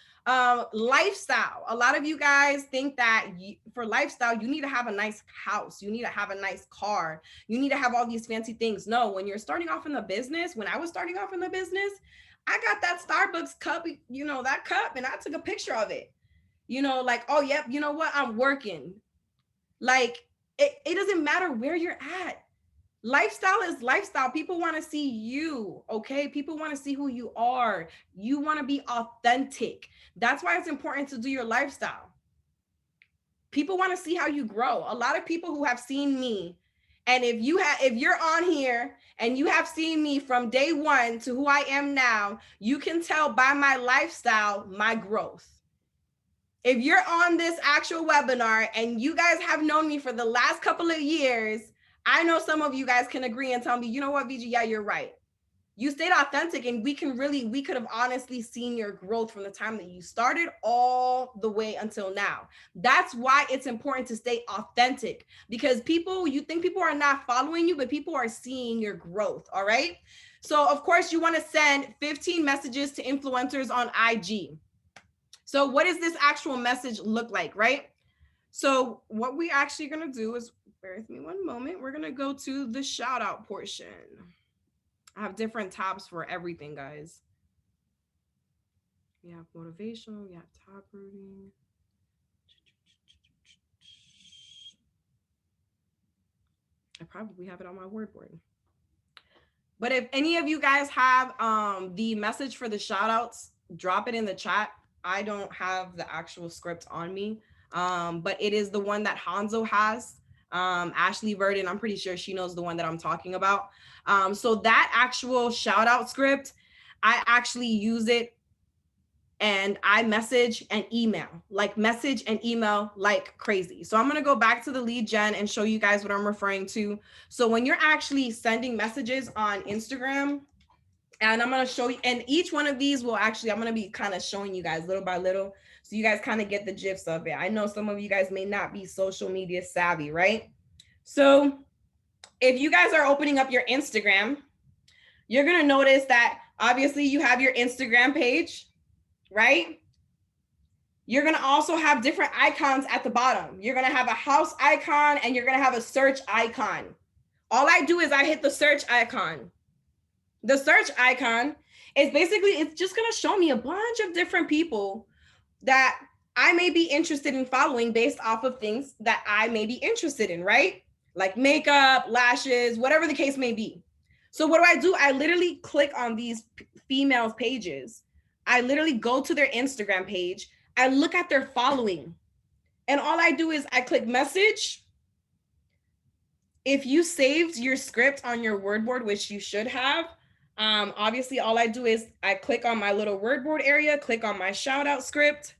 lifestyle. A lot of you guys think that for lifestyle, you need to have a nice house. You need to have a nice car. You need to have all these fancy things. No, when you're starting off in the business, when I was starting off in the business, I got that Starbucks cup, you know, that cup, and I took a picture of it, you know, like, oh, yep, you know what? I'm working. Like, it doesn't matter where you're at. Lifestyle is lifestyle. People want to see you, okay? People want to see who you are. You want to be authentic. That's why it's important to do your lifestyle. People want to see how you grow. A lot of people who have seen me, and if you're on here and you have seen me from day 1 to who I am now, you can tell by my lifestyle, my growth. If you're on this actual webinar and you guys have known me for the last couple of years, I know some of you guys can agree and tell me, you know what, Vigie, yeah, you're right. You stayed authentic, and we could have honestly seen your growth from the time that you started all the way until now. That's why it's important to stay authentic, because you think people are not following you, but people are seeing your growth. All right. So of course you want to send 15 messages to influencers on IG. So what does this actual message look like, right? So what we actually going to do is, bear with me one moment. We're going to go to the shout out portion. I have different tabs for everything, guys. We have motivational, we have top rooting. I probably have it on my word board. But if any of you guys have the message for the shout outs, drop it in the chat. I don't have the actual script on me, but it is the one that Hanzo has. Ashley Verdon, I'm pretty sure she knows the one that I'm talking about. So that actual shout out script, I actually use it, and I message and email like crazy. So I'm going to go back to the lead gen and show you guys what I'm referring to. So when you're actually sending messages on Instagram, and I'm going to show you, and each one of these will actually, I'm going to be kind of showing you guys little by little, so you guys kind of get the gist of it. I know some of you guys may not be social media savvy, right? So if you guys are opening up your Instagram, you're going to notice that obviously you have your Instagram page, right? You're going to also have different icons at the bottom. You're going to have a house icon, and you're going to have a search icon. All I do is I hit the search icon. The search icon is basically, it's just going to show me a bunch of different people that I may be interested in following based off of things that I may be interested in, right? Like makeup, lashes, whatever the case may be. So what do? I literally click on these females' pages. I literally go to their Instagram page. I look at their following, and all I do is I click message. If you saved your script on your word board, which you should have, obviously all I do is I click on my little word board area, click on my shout out script.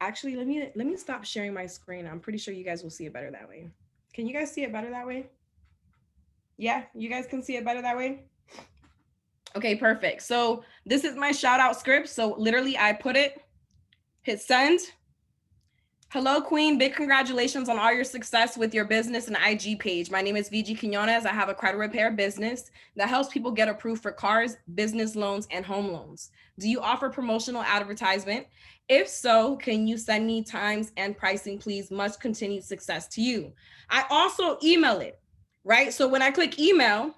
Actually, let me stop sharing my screen. I'm pretty sure you guys will see it better that way. Can you guys see it better that way? Yeah, you guys can see it better that way? Okay, perfect. So this is my shout out script. So literally I put it, hit send. Hello, Queen. Big congratulations on all your success with your business and IG page. My name is Vigie Quinones. I have a credit repair business that helps people get approved for cars, business loans, and home loans. Do you offer promotional advertisement? If so, can you send me times and pricing, please? Much continued success to you. I also email it, right? So when I click email,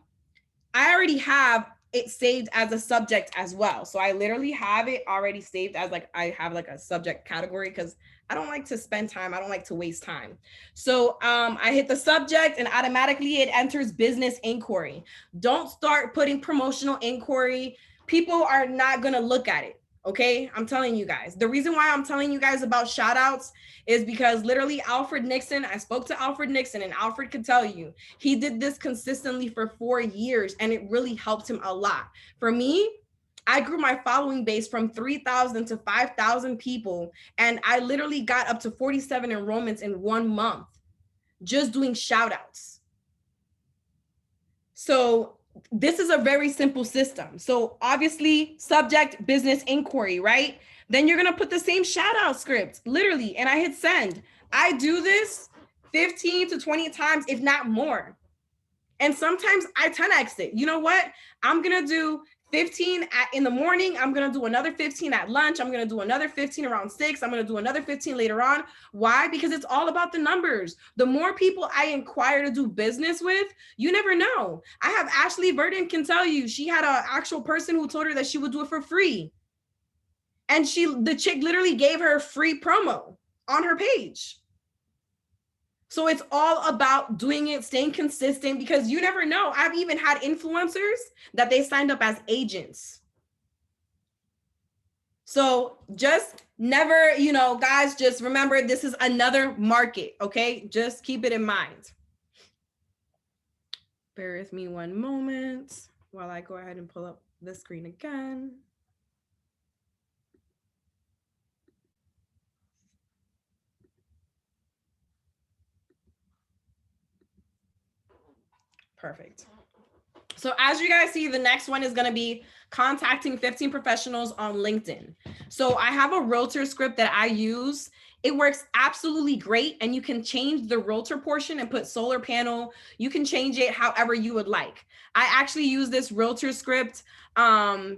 I already have it saved as a subject as well. So I literally have it already saved as I have a subject category, because I don't like to spend time. I don't like to waste time. So I hit the subject, and automatically it enters business inquiry. Don't start putting promotional inquiry. People are not going to look at it. Okay, I'm telling you guys. The reason why I'm telling you guys about shout outs is because literally Alfred Nixon, I spoke to Alfred Nixon, and Alfred could tell you, he did this consistently for 4 years, and it really helped him a lot. For me, I grew my following base from 3,000 to 5,000 people. And I literally got up to 47 enrollments in 1 month, just doing shout outs. So this is a very simple system. So obviously subject, business inquiry, right? Then you're going to put the same shout out script, literally. And I hit send. I do this 15 to 20 times, if not more. And sometimes I 10x it. You know what? I'm going to do 15 in the morning. I'm going to do another 15 at lunch. I'm going to do another 15 around 6. I'm going to do another 15 later on. Why? Because it's all about the numbers. The more people I inquire to do business with, you never know. I have Ashley Verdon can tell you, she had an actual person who told her that she would do it for free. And the chick literally gave her free promo on her page. So it's all about doing it, staying consistent, because you never know. I've even had influencers that they signed up as agents. So just never, you know, guys, just remember this is another market, okay? Just keep it in mind. Bear with me one moment while I go ahead and pull up the screen again. Perfect. So as you guys see, the next one is going to be contacting 15 professionals on LinkedIn. So I have a realtor script that I use. It works absolutely great. And you can change the realtor portion and put solar panel. You can change it however you would like. I actually use this realtor script and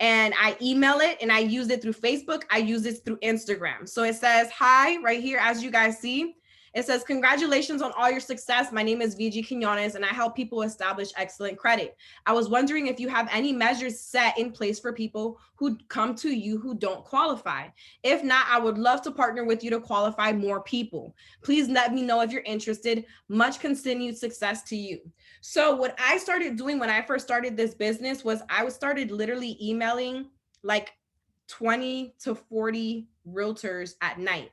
I email it, and I use it through Facebook. I use this through Instagram. So it says, hi, right here, as you guys see. It says, congratulations on all your success. My name is Vigie Quinones, and I help people establish excellent credit. I was wondering if you have any measures set in place for people who come to you who don't qualify. If not, I would love to partner with you to qualify more people. Please let me know if you're interested. Much continued success to you. So what I started doing when I first started this business was I started literally emailing like 20 to 40 realtors at night.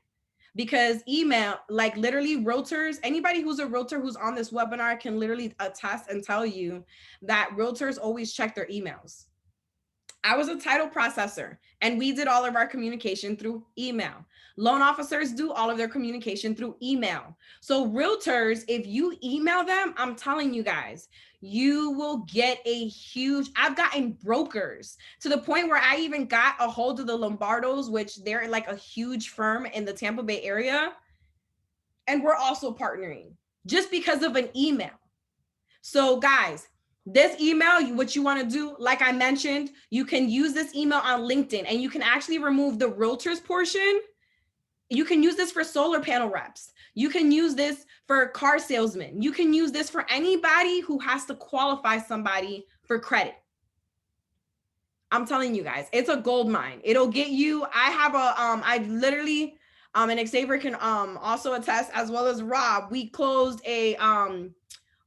Because email, like literally realtors, anybody who's a realtor who's on this webinar can literally attest and tell you that realtors always check their emails. I was a title processor, and we did all of our communication through email. Loan officers do all of their communication through email. So realtors, if you email them, I'm telling you guys, you will get a huge, I've gotten brokers to the point where I even got a hold of the Lombardos, which they're like a huge firm in the Tampa Bay area. And we're also partnering just because of an email. So guys, this email, what you want to do, like I mentioned, you can use this email on LinkedIn, and you can actually remove the realtors portion. You can use this for solar panel reps. You can use this for car salesmen. You can use this for anybody who has to qualify somebody for credit. I'm telling you guys, it's a gold mine. It'll get you. I have I literally, and Xavier can also attest, as well as Rob, we closed a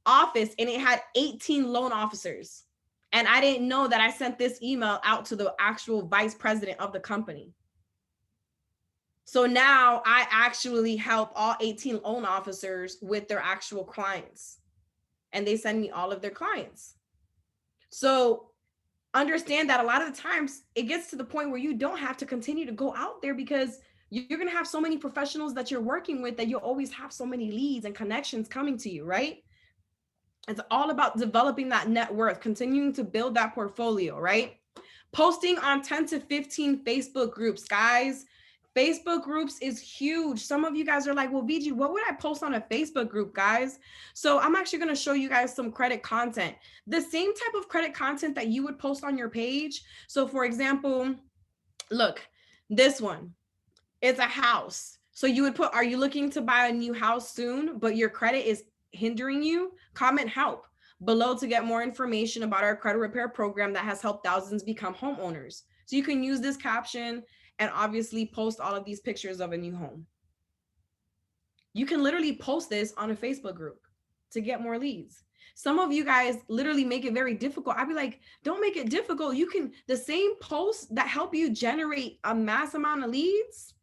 office and it had 18 loan officers. And I didn't know that I sent this email out to the actual vice president of the company. So now I actually help all 18 loan officers with their actual clients, and they send me all of their clients. So understand that a lot of the times it gets to the point where you don't have to continue to go out there, because you're going to have so many professionals that you're working with that you'll always have so many leads and connections coming to you, right? It's all about developing that net worth, continuing to build that portfolio, right? Posting on 10 to 15 Facebook groups, guys. Facebook groups is huge. Some of you guys are like, well, Vigie, what would I post on a Facebook group, guys? So I'm actually going to show you guys some credit content, the same type of credit content that you would post on your page. So for example, look, this one, it's a house. So you would put, are you looking to buy a new house soon, but your credit is hindering you? Comment help below to get more information about our credit repair program that has helped thousands become homeowners. So you can use this caption and obviously post all of these pictures of a new home. You can literally post this on a Facebook group to get more leads. Some of you guys literally make it very difficult. I'd be like, don't make it difficult. You can, the same posts that help you generate a mass amount of leads,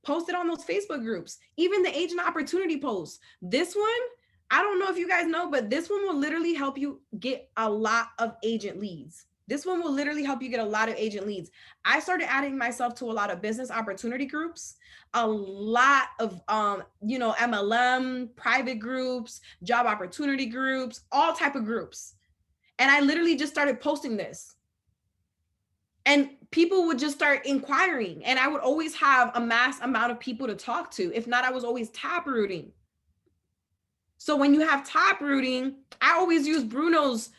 post it on those Facebook groups. Even the agent opportunity posts. This one, I don't know if you guys know, but this one will literally help you get a lot of agent leads. This one will literally help you get a lot of agent leads. I started adding myself to a lot of business opportunity groups, a lot of, MLM, private groups, job opportunity groups, all type of groups. And I literally just started posting this. And people would just start inquiring. And I would always have a mass amount of people to talk to. If not, I was always tap rooting. So when you have tap rooting, I always use Bruno's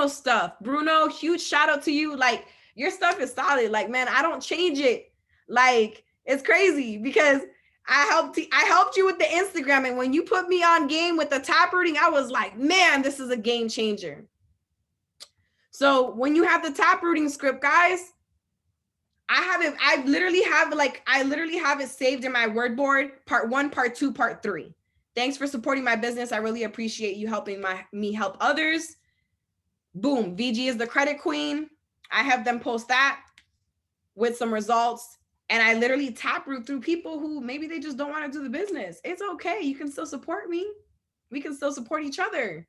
stuff. Bruno, huge shout out to you. Like, your stuff is solid. Like, man, I don't change it. Like, it's crazy because I helped you with the Instagram. And when you put me on game with the tap rooting, I was like, man, this is a game changer. So when you have the tap rooting script, guys, I literally have it saved in my word board, part 1, part 2, part 3. Thanks for supporting my business. I really appreciate you helping me help others. Boom, Vigie is the credit queen. I have them post that with some results. And I literally tap root through people who maybe they just don't want to do the business. It's okay. You can still support me. We can still support each other,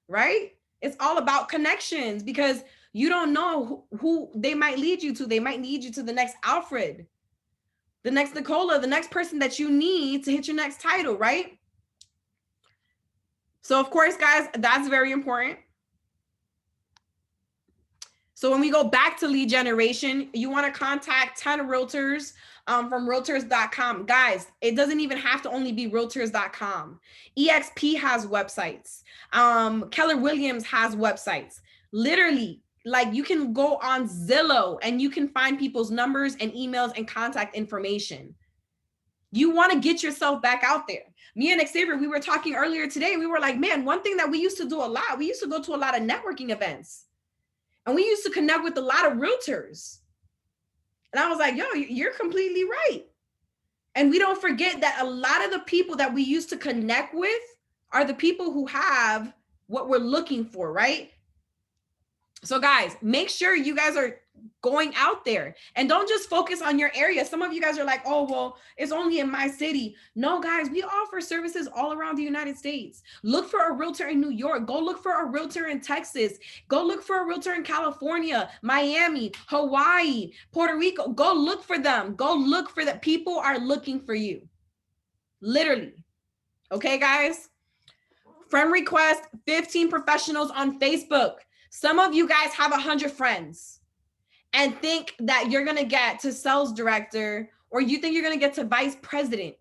right? It's all about connections because you don't know who they might lead you to. They might lead you to the next Alfred, the next Nicola, the next person that you need to hit your next title, right? So of course, guys, that's very important. So when we go back to lead generation, you want to contact 10 realtors from realtors.com. Guys, it doesn't even have to only be realtors.com. EXP has websites. Keller Williams has websites. Literally, like, you can go on Zillow and you can find people's numbers and emails and contact information. You want to get yourself back out there. Me and Xavier, we were talking earlier today. We were like, man, one thing that we used to do a lot, we used to go to a lot of networking events. And we used to connect with a lot of realtors. And I was like, yo, you're completely right. And we don't forget that a lot of the people that we used to connect with are the people who have what we're looking for, right? So guys, make sure you guys are going out there and don't just focus on your area. Some of you guys are like, oh, well, it's only in my city. No, guys, we offer services all around the United States. Look for a realtor in New York. Go look for a realtor in Texas. Go look for a realtor in California, Miami, Hawaii, Puerto Rico. Go look for them. Go look for that. People are looking for you. Literally. Okay, guys? Friend request, 15 professionals on Facebook. Some of you guys have 100 friends and think that you're going to get to sales director, or you think you're going to get to vice president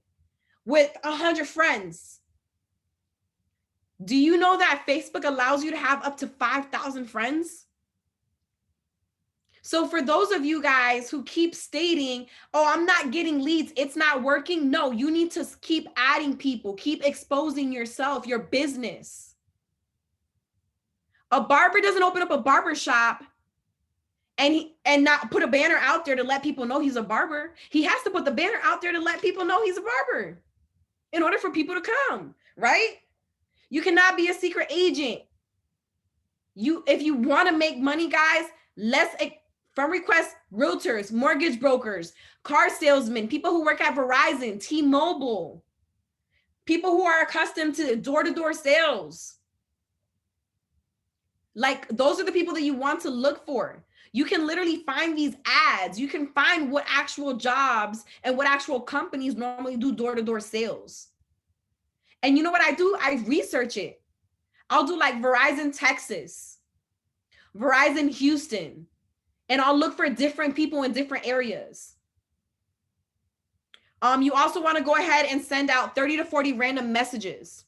with 100 friends. Do you know that Facebook allows you to have up to 5,000 friends? So for those of you guys who keep stating, oh, I'm not getting leads, it's not working. No, you need to keep adding people, keep exposing yourself, your business. A barber doesn't open up a barber shop and not put a banner out there to let people know he's a barber. He has to put the banner out there to let people know he's a barber in order for people to come, right? You cannot be a secret agent. If you want to make money, guys, friend request realtors, mortgage brokers, car salesmen, people who work at Verizon, T-Mobile, people who are accustomed to door-to-door sales. Like, those are the people that you want to look for. You can literally find these ads. You can find what actual jobs and what actual companies normally do door-to-door sales. And you know what I do? I research it. I'll do like Verizon Texas, Verizon Houston, and I'll look for different people in different areas. You also want to go ahead and send out 30 to 40 random messages.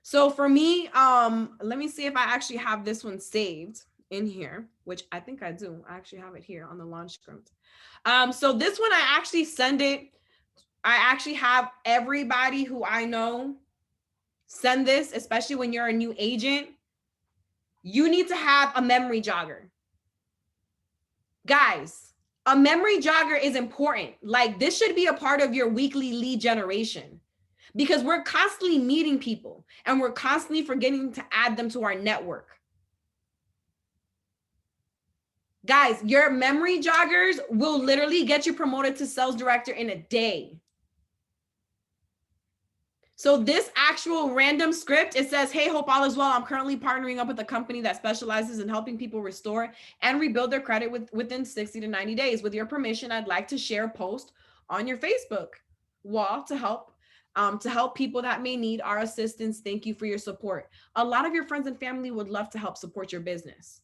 So for me, let me see if I actually have this one saved in here, which I think I do. I actually have it here on the launch script. So this one, I actually send it. I actually have everybody who I know send this, especially when you're a new agent. You need to have a memory jogger. Guys, a memory jogger is important. Like, this should be a part of your weekly lead generation, because we're constantly meeting people and we're constantly forgetting to add them to our network. Guys, your memory joggers will literally get you promoted to sales director in a day. So this actual random script, it says, hey, hope all is well. I'm currently partnering up with a company that specializes in helping people restore and rebuild their credit within 60 to 90 days. With your permission, I'd like to share a post on your Facebook wall to help people that may need our assistance. Thank you for your support. A lot of your friends and family would love to help support your business.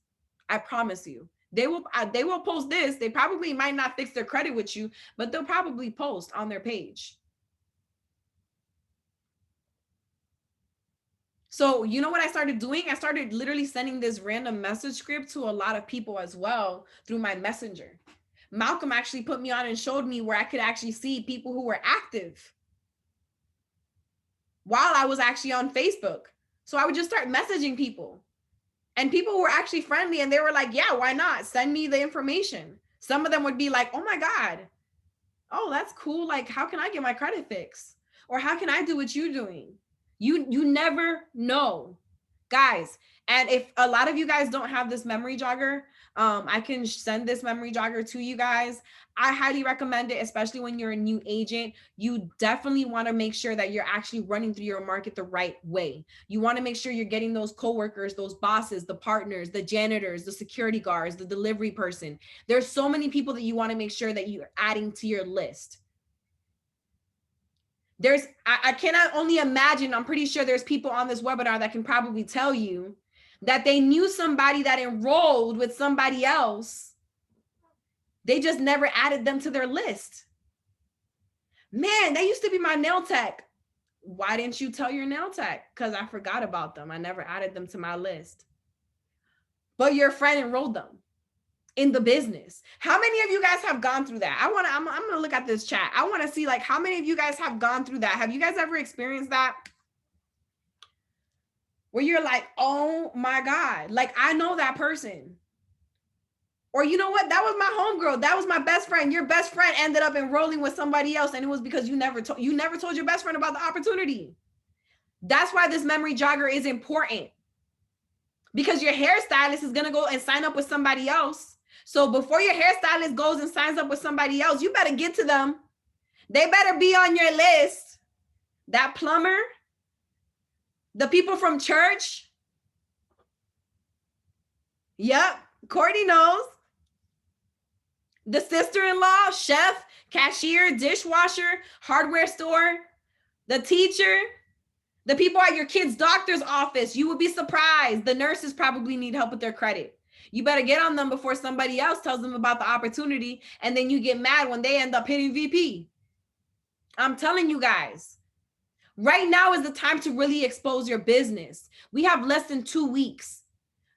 I promise you. They will post this. They probably might not fix their credit with you, but they'll probably post on their page. So you know what I started doing? I started literally sending this random message script to a lot of people as well through my messenger. Malcolm actually put me on and showed me where I could actually see people who were active while I was actually on Facebook. So I would just start messaging people, and people were actually friendly, and they were like, yeah, why not? Send me the information. Some of them would be like, oh my God, oh, that's cool. Like, how can I get my credit fixed? Or how can I do what you're doing? You never know, guys. And if a lot of you guys don't have this memory jogger, I can send this memory jogger to you guys. I highly recommend it, especially when you're a new agent. You definitely want to make sure that you're actually running through your market the right way. You want to make sure you're getting those coworkers, those bosses, the partners, the janitors, the security guards, the delivery person. There's so many people that you want to make sure that you're adding to your list. I cannot only imagine, I'm pretty sure there's people on this webinar that can probably tell you that they knew somebody that enrolled with somebody else. They just never added them to their list. Man, that used to be my nail tech. Why didn't you tell your nail tech? Because I forgot about them. I never added them to my list. But your friend enrolled them in the business. How many of you guys have gone through that? I'm gonna look at this chat. I want to see like how many of you guys have gone through that. Have you guys ever experienced that? Where you're like, oh my God, like I know that person. Or you know what? That was my homegirl. That was my best friend. Your best friend ended up enrolling with somebody else, and it was because you never told your best friend about the opportunity. That's why this memory jogger is important. Because your hairstylist is gonna go and sign up with somebody else. So before your hairstylist goes and signs up with somebody else, you better get to them. They better be on your list. That plumber, the people from church. Yep, Courtney knows. The sister-in-law, chef, cashier, dishwasher, hardware store, the teacher, the people at your kid's doctor's office. You would be surprised. The nurses probably need help with their credit. You better get on them before somebody else tells them about the opportunity, and then you get mad when they end up hitting VP. I'm telling you guys, right now is the time to really expose your business. We have less than 2 weeks.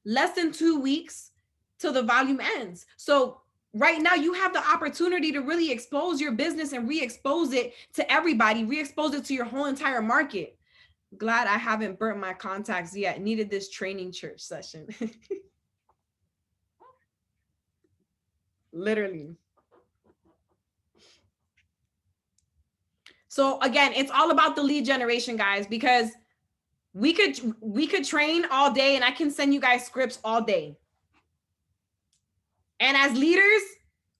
Less than 2 weeks till the volume ends. So right now you have the opportunity to really expose your business and re-expose it to everybody, re-expose it to your whole entire market. Glad I haven't burnt my contacts yet. Needed this training church session. Literally. So again, it's all about the lead generation, guys, because we could train all day, and I can send you guys scripts all day. And as leaders,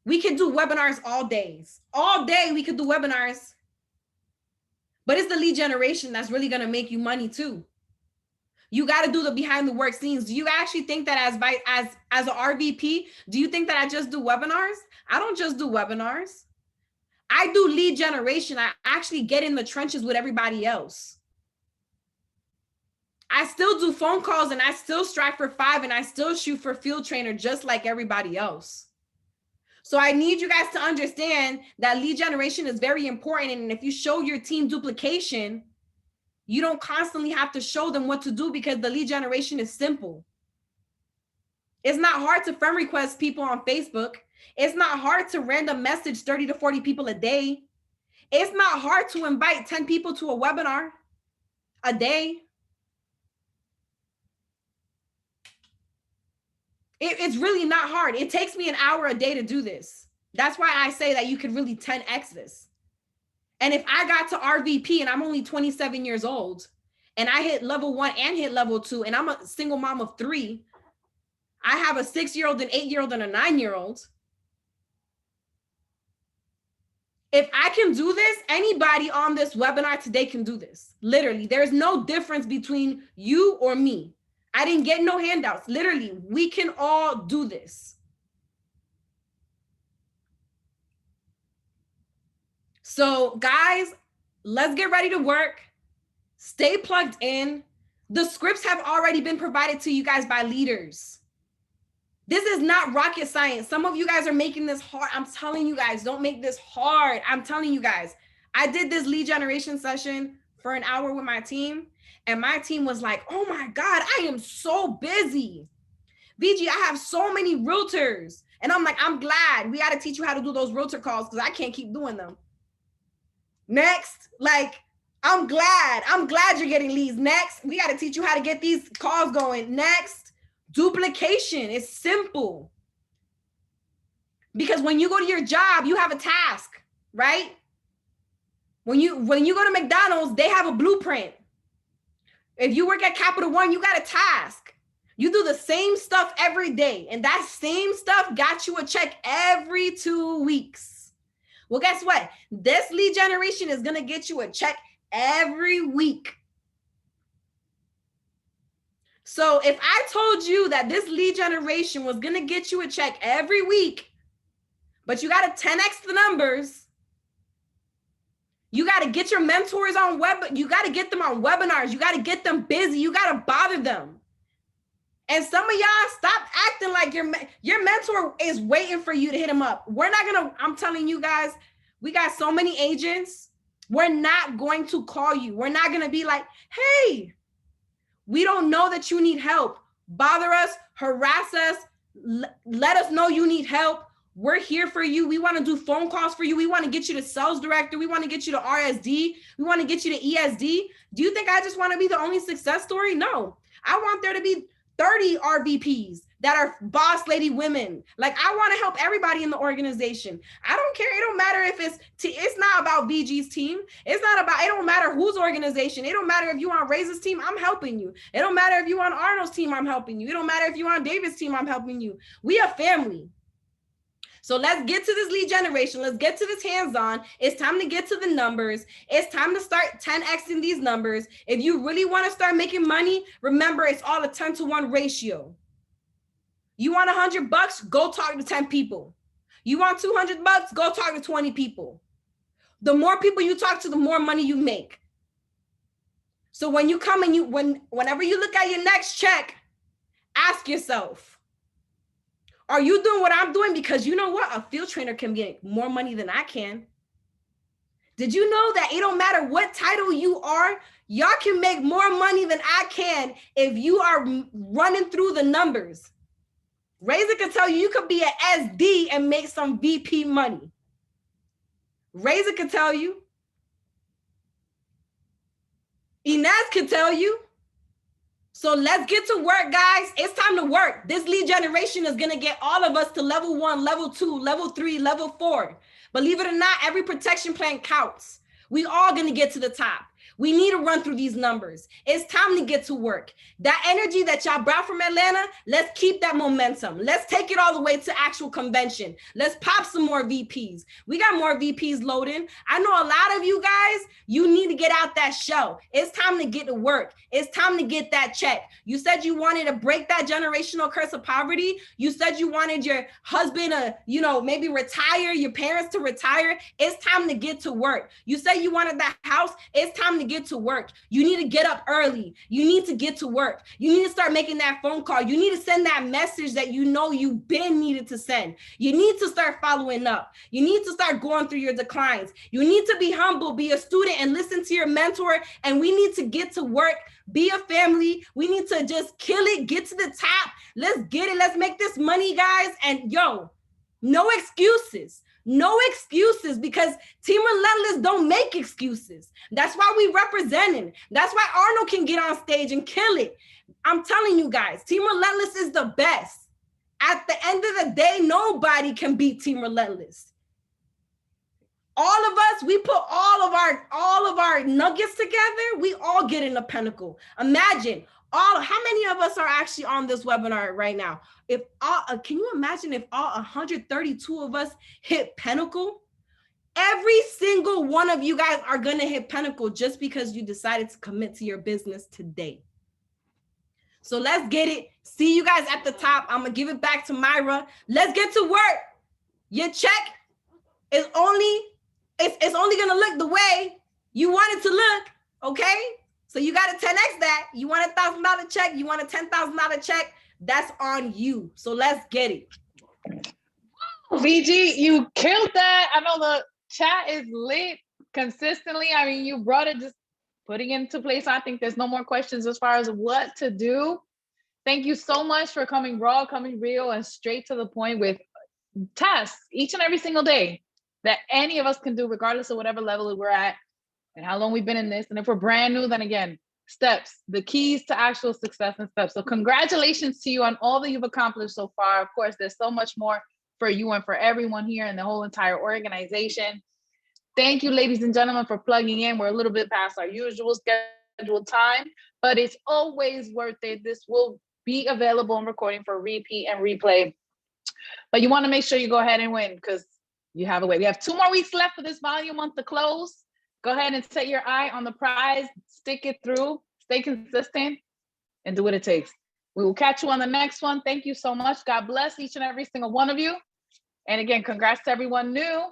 we can do webinars all days. All day we could do webinars. But it's the lead generation that's really going to make you money too. You got to do the behind the work scenes. Do you actually think that as an RVP, do you think that I just do webinars? I don't just do webinars. I do lead generation. I actually get in the trenches with everybody else. I still do phone calls, and I still strike for 5, and I still shoot for field trainer just like everybody else. So I need you guys to understand that lead generation is very important. And if you show your team duplication, you don't constantly have to show them what to do, because the lead generation is simple. It's not hard to friend request people on Facebook. It's not hard to random message 30 to 40 people a day. It's not hard to invite 10 people to a webinar a day. It's really not hard. It takes me an hour a day to do this. That's why I say that you could really 10x this. And if I got to RVP and I'm only 27 years old, and I hit level 1 and hit level 2, and I'm a single mom of 3, I have a 6-year-old, an 8-year-old, and a 9-year-old. If I can do this, anybody on this webinar today can do this. Literally, there's no difference between you or me. I didn't get no handouts. Literally, we can all do this. So guys, let's get ready to work. Stay plugged in. The scripts have already been provided to you guys by leaders. This is not rocket science. Some of you guys are making this hard. I'm telling you guys, don't make this hard. I'm telling you guys, I did this lead generation session for an hour with my team, and my team was like, oh my God, I am so busy. Vigie, I have so many realtors. And I'm like, I'm glad. We got to teach you how to do those realtor calls because I can't keep doing them. Next, like, I'm glad you're getting leads. Next, we got to teach you how to get these calls going. Next, duplication is simple. Because when you go to your job, you have a task, right? When you go to McDonald's, they have a blueprint. If you work at Capital One, you got a task. You do the same stuff every day, and that same stuff got you a check every 2 weeks. Well, guess what? This lead generation is going to get you a check every week. So if I told you that this lead generation was going to get you a check every week, but you got to 10x the numbers, you got to get your mentors on you got to get them on webinars. You got to get them busy. You got to bother them. And some of y'all stop acting like your mentor is waiting for you to hit him up. We're not going to, I'm telling you guys, we got so many agents. We're not going to call you. We're not going to be like, hey, we don't know that you need help. Bother us, harass us, let us know you need help. We're here for you. We want to do phone calls for you. We want to get you to sales director. We want to get you to RSD. We want to get you to ESD. Do you think I just want to be the only success story? No, I want there to be 30 RVPs that are boss lady women. Like, I want to help everybody in the organization. I don't care. It don't matter if it's not about Vigie's team. It don't matter whose organization. It don't matter if you on Razor's team, I'm helping you. It don't matter if you on Arnold's team, I'm helping you. It don't matter if you on David's team, I'm helping you. We a family. So let's get to this lead generation. Let's get to this hands-on. It's time to get to the numbers. It's time to start 10xing these numbers. If you really want to start making money, remember it's all a 10-to-1 ratio. You want $100, go talk to 10 people. You want $200, go talk to 20 people. The more people you talk to, the more money you make. So when you come and whenever you look at your next check, ask yourself, are you doing what I'm doing? Because you know what? A field trainer can get more money than I can. Did you know that it don't matter what title you are, y'all can make more money than I can if you are running through the numbers. Razor can tell you could be an SD and make some VP money. Razor can tell you. Inez can tell you. So let's get to work, guys. It's time to work. This lead generation is going to get all of us to level 1, level 2, level 3, level 4. Believe it or not, every protection plan counts. We all going to get to the top. We need to run through these numbers. It's time to get to work. That energy that y'all brought from Atlanta, let's keep that momentum. Let's take it all the way to actual convention. Let's pop some more VPs. We got more VPs loading. I know a lot of you guys, you need to get out that shell. It's time to get to work. It's time to get that check. You said you wanted to break that generational curse of poverty. You said you wanted your husband to, maybe retire, your parents to retire. It's time to get to work. You said you wanted that house. It's time to get to work. You need to get up early. You need to get to work. You need to start making that phone call. You need to send that message that you've been needed to send. You need to start following up. You need to start going through your declines. You need to be humble, be a student, and listen to your mentor. And we need to get to work, be a family. We need to just kill it, get to the top. Let's get it. Let's make this money, guys. And no excuses. No excuses, because Team Relentless don't make excuses. That's why we representing. That's why Arnold can get on stage and kill it. I'm telling you guys, Team Relentless is the best. At the end of the day, nobody can beat Team Relentless. All of us, we put all of our nuggets together, we all get in the pinnacle. Imagine how many of us are actually on this webinar right now? Can you imagine if all 132 of us hit pinnacle? Every single one of you guys are going to hit pinnacle just because you decided to commit to your business today. So let's get it. See you guys at the top. I'm going to give it back to Myra. Let's get to work. Your check is only, it's only going to look the way you want it to look, okay? So you got to 10X that. You want a $1,000 check, you want a $10,000 check, that's on you. So let's get it. Vigie, you killed that. I know the chat is lit consistently. I mean, you brought it, just putting into place. I think there's no more questions as far as what to do. Thank you so much for coming raw, coming real, and straight to the point with tasks each and every single day that any of us can do, regardless of whatever level we're at and how long we've been in this. And if we're brand new, then again, steps, the keys to actual success and steps. So congratulations to you on all that you've accomplished so far. Of course, there's so much more for you and for everyone here and the whole entire organization. Thank you, ladies and gentlemen, for plugging in. We're a little bit past our usual scheduled time, but it's always worth it. This will be available on recording for repeat and replay. But you want to make sure you go ahead and win because you have a way. We have 2 more weeks left for this volume month to close. Go ahead and set your eye on the prize, stick it through, stay consistent, and do what it takes. We will catch you on the next one. Thank you so much. God bless each and every single one of you. And again, congrats to everyone new.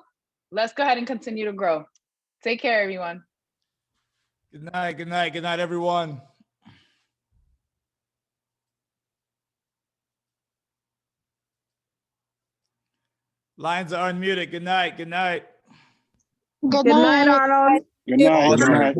Let's go ahead and continue to grow. Take care, everyone. Good night, good night, good night, everyone. Lines are unmuted. Good night, good night. Good night, Arnold. Good night. Good night.